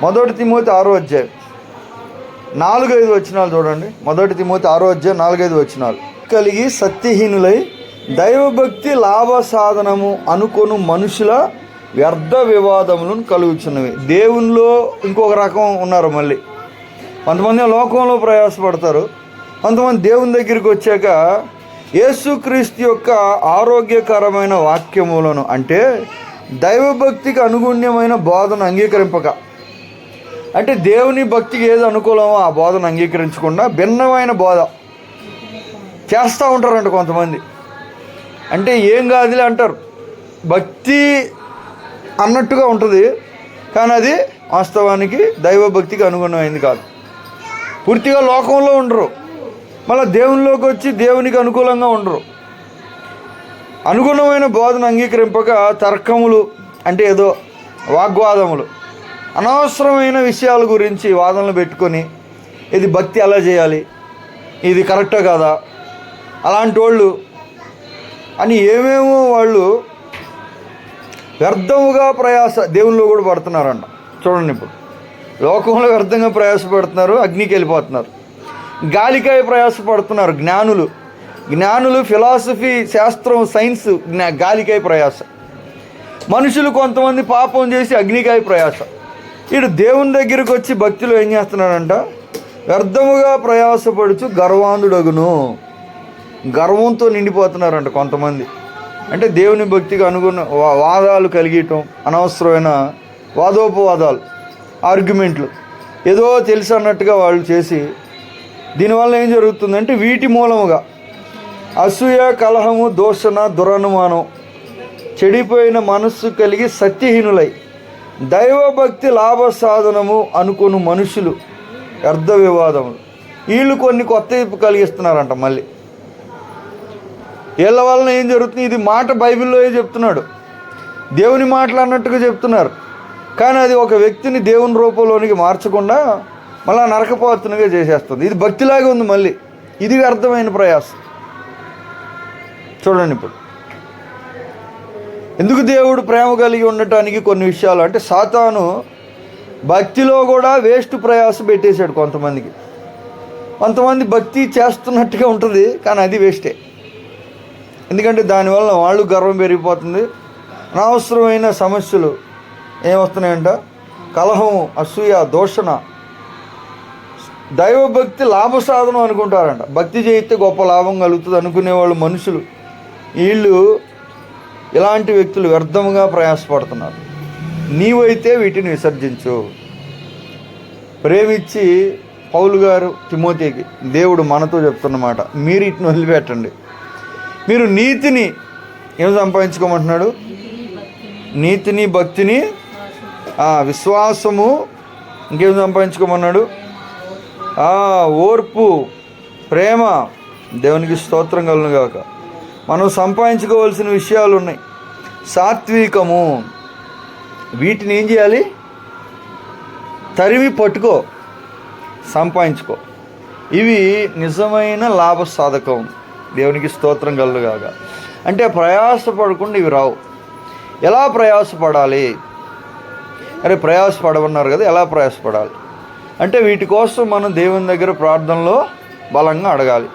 S1: 1 తిమోతి 6:4-5 చూడండి. 1 తిమోతి 6:4-5 కలిగి సత్యహీనులై దైవభక్తి లాభ సాధనము అనుకొను మనుషుల వ్యర్థ వివాదములను కలుగుచున్నవి. దేవునిలో ఇంకొక రకం ఉన్నారు. మళ్ళీ కొంతమంది లోకంలో ప్రయాసపడతారు, కొంతమంది దేవుని దగ్గరికి వచ్చాక యేసుక్రీస్తు యొక్క ఆరోగ్యకరమైన వాక్యములను, అంటే దైవభక్తికి అనుగుణ్యమైన బోధన అంగీకరింపక, అంటే దేవుని భక్తికి ఏది అనుకూలమో ఆ బోధన అంగీకరించకుండా భిన్నమైన బోధ చేస్తూ ఉంటారంట కొంతమంది. అంటే ఏం కాదులే అంటారు, భక్తి అన్నట్టుగా ఉంటుంది, కానీ అది వాస్తవానికి దైవభక్తికి అనుగుణమైంది కాదు. పూర్తిగా లోకంలో ఉండరు, మళ్ళీ దేవునిలోకి వచ్చి దేవునికి అనుకూలంగా ఉండరు. అనుగుణమైన బోధన అంగీకరింపక తర్కములు, అంటే ఏదో వాగ్వాదములు, అనవసరమైన విషయాల గురించి వాదనలు పెట్టుకొని, ఇది భక్తి ఎలా చేయాలి, ఇది కరెక్టా కాదా, అలాంటి వాళ్ళు అని ఏమేమో వాళ్ళు వ్యర్థముగా ప్రయాస దేవునిలో కూడా పడుతున్నారంట. చూడండి, ఇప్పుడు లోకంలో వ్యర్థంగా ప్రయాసపడుతున్నారు, అగ్నికి వెళ్ళిపోతున్నారు. గాలికాయ ప్రయాసపడుతున్నారు జ్ఞానులు ఫిలాసఫీ, శాస్త్రం, సైన్స్, గాలికాయ ప్రయాస. మనుషులు కొంతమంది పాపం చేసి అగ్నికాయ ప్రయాస. ఇటు దేవుని దగ్గరికి వచ్చి భక్తిలో ఏం చేస్తున్నాడంట, వ్యర్థముగా ప్రయాసపడుచు గర్వాంధుడగును, గర్వంతో నిండిపోతున్నారంట కొంతమంది. అంటే దేవుని భక్తికి అనుగుణ వాదాలు కలిగటం, అనవసరమైన వాదోపవాదాలు, ఆర్గ్యుమెంట్లు, ఏదో తెలుసు అన్నట్టుగా వాళ్ళు చేసి దీనివల్ల ఏం జరుగుతుందంటే వీటి మూలముగా అసూయ, కలహము, దూషణ, దురనుమానం, చెడిపోయిన మనస్సు కలిగి సత్యహీనులై దైవభక్తి లాభ సాధనము అనుకుని మనుషులు వ్యర్థ వివాదములు. వీళ్ళు కొన్ని కొత్త కలిగిస్తున్నారంట. మళ్ళీ వీళ్ళ వలన ఏం జరుగుతుంది? ఇది మాట బైబిల్లో చెప్తున్నాడు, దేవుని మాటలు అన్నట్టుగా చెప్తున్నారు. కానీ అది ఒక వ్యక్తిని దేవుని రూపంలోనికి మార్చకుండా మళ్ళీ నరకపాత్రగా చేసేస్తుంది. ఇది భక్తిలాగే ఉంది. మళ్ళీ ఇది వ్యర్థమైన ప్రయాసం. చూడండి ఇప్పుడు ఎందుకు దేవుడు ప్రేమ కలిగి ఉండటానికి కొన్ని విషయాలు అంటే సాతాను భక్తిలో కూడా వేస్ట్ ప్రయాసం పెట్టేశాడు కొంతమందికి. కొంతమంది భక్తి చేస్తున్నట్టుగా ఉంటుంది కానీ అది వేస్టే. ఎందుకంటే దానివల్ల వాళ్ళు గర్వం పెరిగిపోతుంది. అనవసరమైన సమస్యలు ఏమొస్తున్నాయంట? కలహం, అసూయ, దూషణ. దైవభక్తి లాభ సాధనం అనుకుంటారంట. భక్తి చేయితే గొప్ప లాభం కలుగుతుంది అనుకునేవాళ్ళు మనుషులు. వీళ్ళు ఇలాంటి వ్యక్తులు వ్యర్థంగా ప్రయాసపడుతున్నారు. నీవైతే వీటిని విసర్జించు. ప్రేమించి పౌలు గారు తిమోతికి దేవుడు మనతో చెప్తున్నమాట, మీరు వీటిని వదిలిపెట్టండి. మీరు నీతిని ఏం సంపాదించుకోమంటున్నాడు? నీతిని, భక్తిని, విశ్వాసము, ఇంకేం సంపాదించుకోమన్నాడు? ఓర్పు, ప్రేమ. దేవునికి స్తోత్రం కలుగును గాక. మనం సంపాదించుకోవాల్సిన విషయాలు ఉన్నాయి. సాత్వికము, వీటిని ఏం చేయాలి? తరిమి పట్టుకో, సంపాదించుకో. ఇవి నిజమైన లాభ సాధకం. దేవునికి స్తోత్రం కలుగును గాక. అంటే ప్రయాసపడకుండా ఇవి రావు. ఎలా ప్రయాసపడాలి? అరే ప్రయాసపడమన్నారు కదా, ఎలా ప్రయాసపడాలి అంటే వీటి కోసం మనం దేవుని దగ్గర ప్రార్థనలో బలంగా అడగాలి.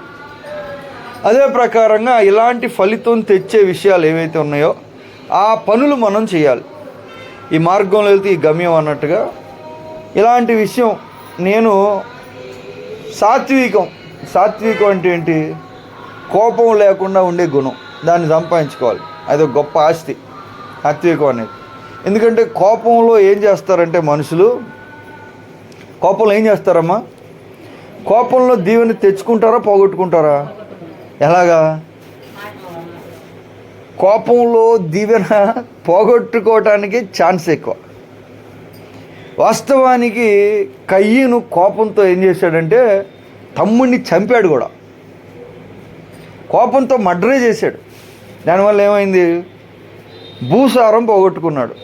S1: అదే ప్రకారంగా ఇలాంటి ఫలితం తెచ్చే విషయాలు ఏవైతే ఉన్నాయో ఆ పనులు మనం చేయాలి. ఈ మార్గంలో వెళ్తే ఈ గమ్యం అన్నట్టుగా ఇలాంటి విషయం. నేను సాత్వికం అంటే ఏంటి? కోపం లేకుండా ఉండే గుణం, దాన్ని సంపాదించుకోవాలి. అది ఒక గొప్ప ఆస్తి సాత్వికం అనేది. ఎందుకంటే కోపంలో ఏం చేస్తారంటే మనుషులు కోపంలో ఏం చేస్తారమ్మా? కోపంలో దీవెని తెచ్చుకుంటారా, పోగొట్టుకుంటారా? ఎలాగా? కోపంలో దీవెన పోగొట్టుకోవటానికి ఛాన్స్ ఎక్కువ. వాస్తవానికి కయ్యను కోపంతో ఏం చేశాడంటే తమ్ముడిని చంపాడు కూడా. కోపంతో మర్డరే చేశాడు. దానివల్ల ఏమైంది? భూసారం పోగొట్టుకున్నాడు.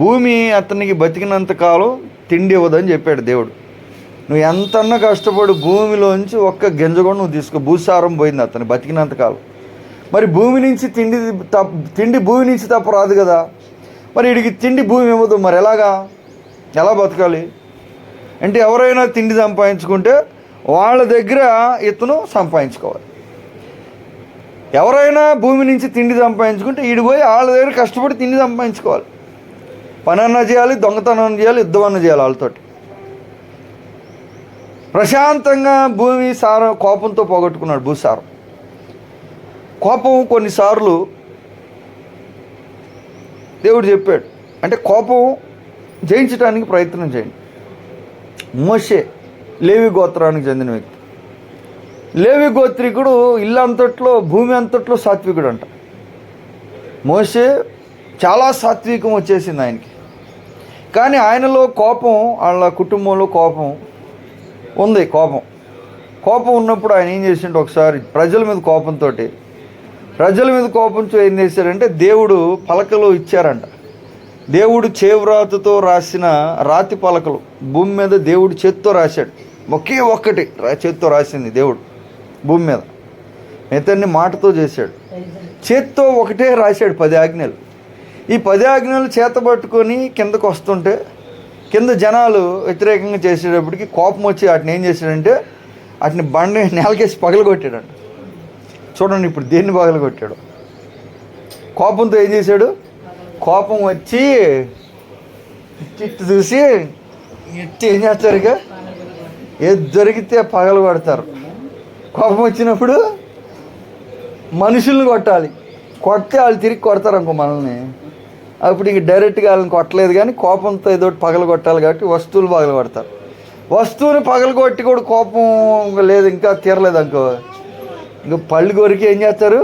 S1: భూమి అతనికి బతికినంతకాలం తిండి ఇవ్వదని చెప్పాడు దేవుడు. నువ్వు ఎంతన్నా కష్టపడి భూమిలోంచి ఒక్క గింజ కూడా నువ్వు తీసుకో, భూసారం పోయింది అతను బతికినంతకాలం. మరి భూమి నుంచి తిండి భూమి నుంచి తప్ప రాదు కదా. మరి వీడికి తిండి భూమి ఇవ్వదు. మరి ఎలా బతకాలి అంటే ఎవరైనా తిండి సంపాదించుకుంటే వాళ్ళ దగ్గర ఇతను సంపాదించుకోవాలి. ఎవరైనా భూమి నుంచి తిండి సంపాదించుకుంటే ఈడిపోయి వాళ్ళ దగ్గర కష్టపడి తిండి సంపాదించుకోవాలి. పని అన్నా చేయాలి, దొంగతనం చేయాలి, యుద్ధం అన్న చేయాలి వాళ్ళతోటి. ప్రశాంతంగా భూమి సారం కోపంతో పోగొట్టుకున్నాడు భూసారం. కోపం కొన్నిసార్లు దేవుడు చెప్పాడు అంటే కోపం జయించడానికి ప్రయత్నం చేయండి. మోషే లేవి గోత్రానికి చెందిన వ్యక్తి. లేవి గోత్రికుడు ఇల్లు అంతట్లో భూమి అంతట్లో సాత్వికుడు అంట. మోషే చాలా సాత్వికం వచ్చేసింది ఆయనకి. కానీ ఆయనలో కోపం, వాళ్ళ కుటుంబంలో కోపం ఉంది. కోపం ఉన్నప్పుడు ఆయన ఏం చేసిండు? ఒకసారి ప్రజల మీద కోపంతో ఏం చేశారంటే దేవుడు పలకలు ఇచ్చారంట. దేవుడు చేవ్రాతతో రాసిన రాతి పలకలు భూమి మీద దేవుడు చేత్తో రాశాడు. ఒకే ఒక్కటి చేత్తో రాసింది దేవుడు భూమి మీద. మిగతాన్ని మాటతో చేశాడు. చేత్తో ఒకటే రాశాడు 10 ఆజ్ఞలు. ఈ 10 ఆజ్ఞలు చేతబట్టుకొని కిందకు వస్తుంటే కింద జనాలు వ్యతిరేకంగా చేసేటప్పటికి కోపం వచ్చి వాటిని ఏం చేశాడంటే వాటిని బండి నేలకేసి పగలగొట్టాడంట. చూడండి ఇప్పుడు దేన్ని పగలగొట్టాడు? కోపంతో ఏం చేశాడు? కోపం వచ్చి ఇట్టి చూసి ఇట్టి ఏం చేస్తారు? ఇక ఏది దొరికితే పగలగొడతారు. కోపం వచ్చినప్పుడు మనుషుల్ని కొడితే వాళ్ళు తిరిగి కొడతారు అనుకో మనల్ని. అప్పుడు ఇంక డైరెక్ట్గా వాళ్ళని కొట్టలేదు కానీ కోపంతో ఏదో పగలగొట్టాలి కాబట్టి వస్తువులు పగలగొడతారు. వస్తువుని పగలగొట్టి కూడా కోపం ఇంకా లేదు, ఇంకా తీరలేదు అనుకో, ఇంకా పళ్ళు కొరికి ఏం చేస్తారు,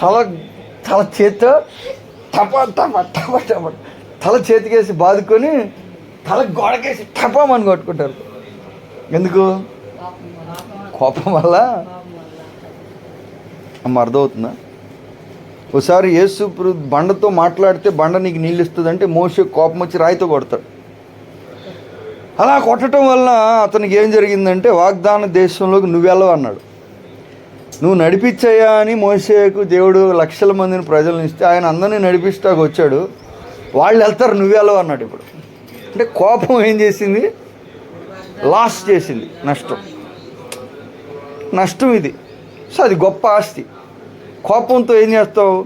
S1: తల చేత్తో టపా టపా టపా టపా తల చేతికేసి బాదుకొని తల గోడకేసి టపామని కొట్టుకుంటారు. ఎందుకు? కోపం వల్ల. అర్థమవుతుందా? ఒకసారి యేసు బండతో మాట్లాడితే బండ నీకు నీళ్ళు ఇస్తుందంటే మోషే కోపం వచ్చి రాయితో కొడతాడు. అలా కొట్టడం వల్ల అతనికి ఏం జరిగిందంటే వాగ్దాన దేశంలోకి నువ్వెళ్ళవు అన్నాడు. నువ్వు నడిపించయ్యా అని మోషేకు దేవుడు లక్షల మందిని ప్రజలను ఇస్తే ఆయన అందరినీ నడిపిస్తాకు వచ్చాడు. వాళ్ళు వెళ్తారు, నువ్వెళ్ళవు అన్నాడు. ఇప్పుడు అంటే కోపం ఏం చేసింది? లాస్ చేసింది, నష్టం ఇది. సో అది గొప్ప ఆస్తి. కోపంతో ఏం చేస్తావు?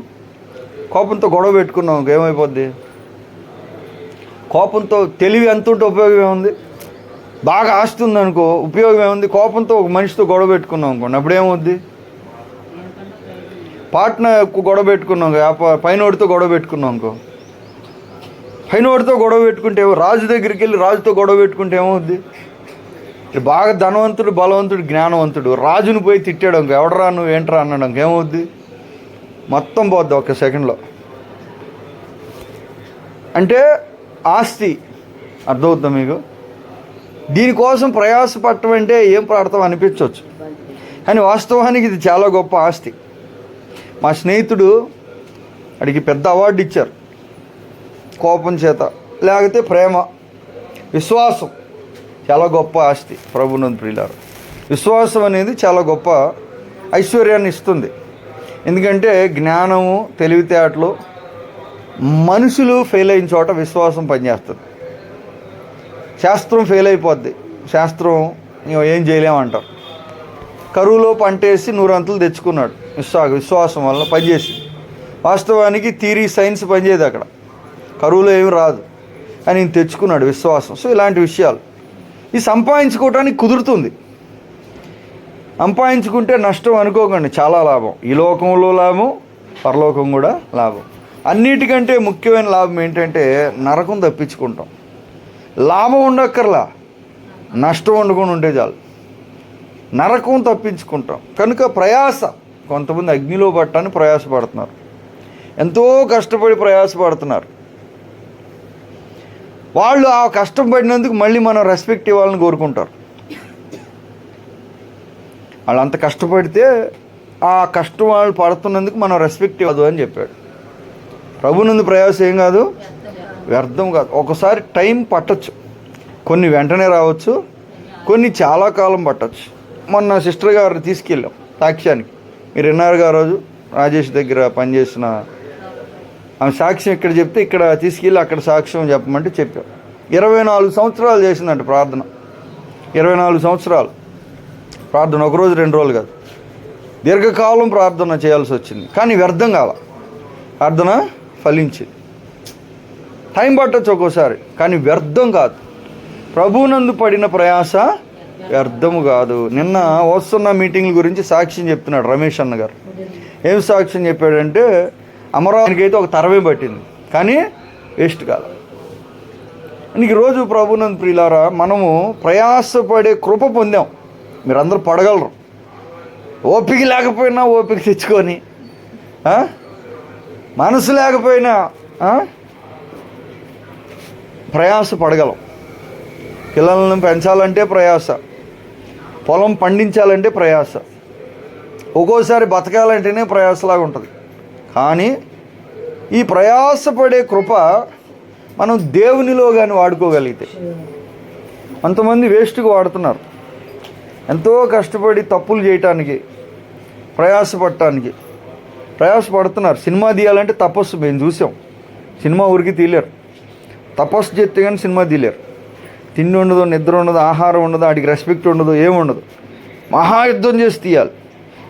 S1: కోపంతో గొడవ పెట్టుకున్నావు, ఏమైపోద్ది? కోపంతో తెలివి ఎంత ఉంటే ఉపయోగం ఏముంది? బాగా ఆస్తి ఉందనుకో ఉపయోగం ఏముంది? కోపంతో ఒక మనిషితో గొడవ పెట్టుకున్నాం అనుకోండి, అప్పుడేమవుద్ది? పార్ట్నర్ గొడవ పెట్టుకున్నాం, పైనోడితో గొడవ పెట్టుకున్నాం అనుకో, పైనోడితో గొడవ పెట్టుకుంటే రాజు దగ్గరికి వెళ్ళి రాజుతో గొడవ పెట్టుకుంటే ఏమవుద్ది? బాగా ధనవంతుడు, బలవంతుడు, జ్ఞానవంతుడు రాజుని పోయి తిట్టాడు అనుకో, ఎవడరా నువ్వు ఏంట్రా అన్నాడు అనుకో, ఏమవుద్ది? మొత్తం పోద్ది ఒక సెకండ్లో. అంటే ఆస్తి. అర్థమవుతుందా మీకు? దీనికోసం ప్రయాసపడటం అంటే ఏం ప్రార్థన అనిపించవచ్చు, కానీ వాస్తవానికి ఇది చాలా గొప్ప ఆస్తి. మా స్నేహితుడు అడిగి పెద్ద అవార్డు ఇచ్చారు, కోపం చేత లేకపోతే ప్రేమ, విశ్వాసం చాలా గొప్ప ఆస్తి. ప్రభునందు ప్రియులారా, విశ్వాసం అనేది చాలా గొప్ప ఐశ్వర్యాన్ని ఇస్తుంది. ఎందుకంటే జ్ఞానము, తెలివితేటలు, మనుషులు ఫెయిల్ అయిన చోట విశ్వాసం పనిచేస్తుంది. శాస్త్రం ఫెయిల్ అయిపోద్ది, శాస్త్రం ఏం చేయలేమంటారు. కరువులో పంటేసి 100 అంతలు తెచ్చుకున్నాడు, విశ్వాసం వల్ల పనిచేసింది. వాస్తవానికి థియరీ, సైన్స్ పనిచేయదు అక్కడ, కరువులో ఏమి రాదు, అని నేను తెచ్చుకున్నాడు విశ్వాసం. సో ఇలాంటి విషయాలు ఈ సంపాదించుకోవటానికి కుదురుతుంది. సంపాదించుకుంటే నష్టం అనుకోకండి, చాలా లాభం. ఈ లోకంలో లాభం, పరలోకం కూడా లాభం. అన్నిటికంటే ముఖ్యమైన లాభం ఏంటంటే నరకం తప్పించుకుంటాం. లాభం ఉండక్కర్లా, నష్టం ఉండకుండా ఉంటే చాలు, నరకం తప్పించుకుంటాం. కనుక ప్రయాస, కొంతమంది అగ్నిలో పట్టడానికి ప్రయాసపడుతున్నారు, ఎంతో కష్టపడి ప్రయాసపడుతున్నారు. వాళ్ళు ఆ కష్టం పడినందుకు మళ్ళీ మనం రెస్పెక్ట్ ఇవ్వాలని కోరుకుంటారు. వాళ్ళు అంత కష్టపడితే ఆ కష్టం వాళ్ళు పడుతున్నందుకు మనం రెస్పెక్ట్ ఇవ్వదు అని చెప్పాడు. ప్రభునందు ప్రయాసం ఏం కాదు, వ్యర్థం కాదు. ఒకసారి టైం పట్టచ్చు, కొన్ని వెంటనే రావచ్చు, కొన్ని చాలా కాలం పట్టచ్చు. మొన్న సిస్టర్ గారు తీసుకెళ్ళాం సాక్ష్యానికి, మీరు విన్నారు ఆ రోజు రాజేష్ దగ్గర పనిచేసిన ఆమె సాక్ష్యం ఇక్కడ చెప్తే ఇక్కడ తీసుకెళ్ళి అక్కడ సాక్ష్యం చెప్పమంటే చెప్పాం. 24 సంవత్సరాలు చేసిందంట ప్రార్థన, 24 సంవత్సరాలు ప్రార్థన, ఒకరోజు 2 రోజులు కాదు, దీర్ఘకాలం ప్రార్థన చేయాల్సి వచ్చింది. కానీ వ్యర్థం కాల, ప్రార్థన ఫలించింది. టైం పట్టచ్చు ఒక్కోసారి, కానీ వ్యర్థం కాదు. ప్రభువునందు పడిన ప్రయాస వ్యర్థము కాదు. నిన్న వస్తున్న మీటింగ్ల గురించి సాక్ష్యం చెప్తున్నాడు రమేష్ అన్న గారు. ఏం సాక్ష్యం చెప్పాడంటే అమరావతికి అయితే ఒక తరమే పట్టింది, కానీ వేస్ట్ కాదు. నీకు రోజు ప్రభునందు ప్రియులారా, మనము ప్రయాసపడే కృప పొందాం. మీరందరూ పడగలరు, ఓపిక లేకపోయినా ఓపిక తెచ్చుకొని, మనసు లేకపోయినా ప్రయాస పడగలం. పిల్లలను పెంచాలంటే ప్రయాస, పొలం పండించాలంటే ప్రయాస, ఒక్కోసారి బతకాలంటేనే ప్రయాసలాగా ఉంటుంది. కానీ ఈ ప్రయాసపడే కృప మనం దేవునిలో కానీ వాడుకోగలిగితే, కొంతమంది వేస్ట్గా వాడుతున్నారు. ఎంతో కష్టపడి తప్పులు చేయటానికి, ప్రయాసపడుతున్నారు. సినిమా తీయాలంటే తపస్సు, మేము చూసాం. సినిమా ఊరికి తీయలేరు, తపస్సు చేస్తే కానీ సినిమా తీయలేరు. తిండి ఉండదు, నిద్ర ఉండదు, ఆహారం ఉండదు, వాడికి రెస్పెక్ట్ ఉండదు, ఏముండదు. మహాయుద్ధం చేసి తీయాలి,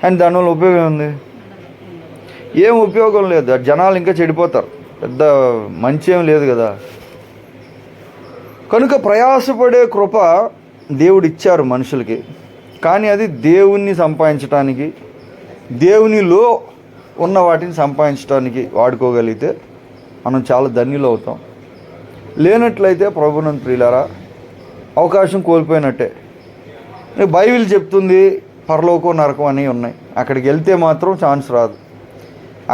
S1: కానీ దానివల్ల ఉపయోగం ఉంది? ఏం ఉపయోగం లేదు. జనాలు ఇంకా చెడిపోతారు, పెద్ద మంచి ఏం లేదు కదా. కనుక ప్రయాసపడే కృప దేవుడు ఇచ్చారు మనుషులకి, కానీ అది దేవుణ్ణి సంపాదించడానికి, దేవునిలో ఉన్న వాటిని సంపాదించడానికి వాడుకోగలిగితే మనం చాలా ధన్యులు అవుతాం. లేనట్లయితే ప్రభునందు ప్రియులారా, అవకాశం కోల్పోయినట్టే. బైబిల్ చెప్తుంది పరలోకం నరకం అని ఉన్నాయి. అక్కడికి వెళ్తే మాత్రం ఛాన్స్ రాదు.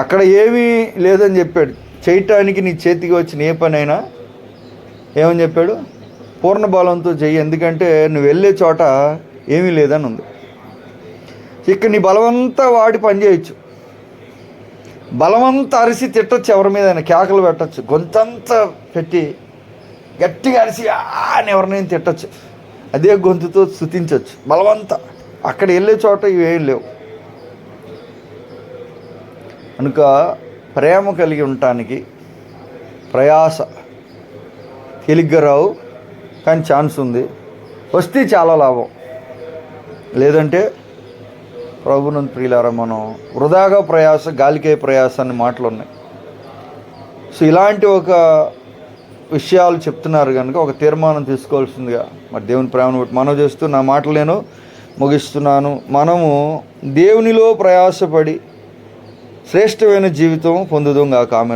S1: అక్కడ ఏమీ లేదని చెప్పాడు. చేయటానికి నీ చేతికి వచ్చిన ఏ పనైనా ఏమని చెప్పాడు? పూర్ణ బలంతో చెయ్యి, ఎందుకంటే నువ్వు వెళ్ళే చోట ఏమీ లేదని ఉంది. ఇక్కడ నీ బలమంతా వాడి పని చేయొచ్చు, బలమంతా అరిసి తిట్టచ్చు, ఎవరి మీద కేకలు పెట్టచ్చు, గొంతంతా పెట్టి గట్టిగా అరిసి అని ఎవరినైనా తిట్టచ్చు, అదే గొంతుతో స్తుతించవచ్చు బలవంతా. అక్కడ వెళ్ళే చోట ఇవేం లేవు. కనుక ప్రేమ కలిగి ఉండటానికి ప్రయాస తేలిగ్గా రావు, కానీ ఛాన్స్ ఉంది. వస్తే చాలా లాభం, లేదంటే ప్రభునందు ప్రియులారా మనం వృధాగా ప్రయాస, గాలికే ప్రయాస అనే మాటలు ఉన్నాయి. సో ఇలాంటి ఒక విషయాలు చెప్తున్నారు కనుక ఒక తీర్మానం తీసుకోవాల్సిందిగా మరి దేవుని ప్రేమను బట్టి మనం చేస్తూ నా మాటలు నేను ముగిస్తున్నాను. మనము దేవునిలో ప్రయాసపడి శ్రేష్టమైన జీవితం పొందుదాం గాక. ఆమె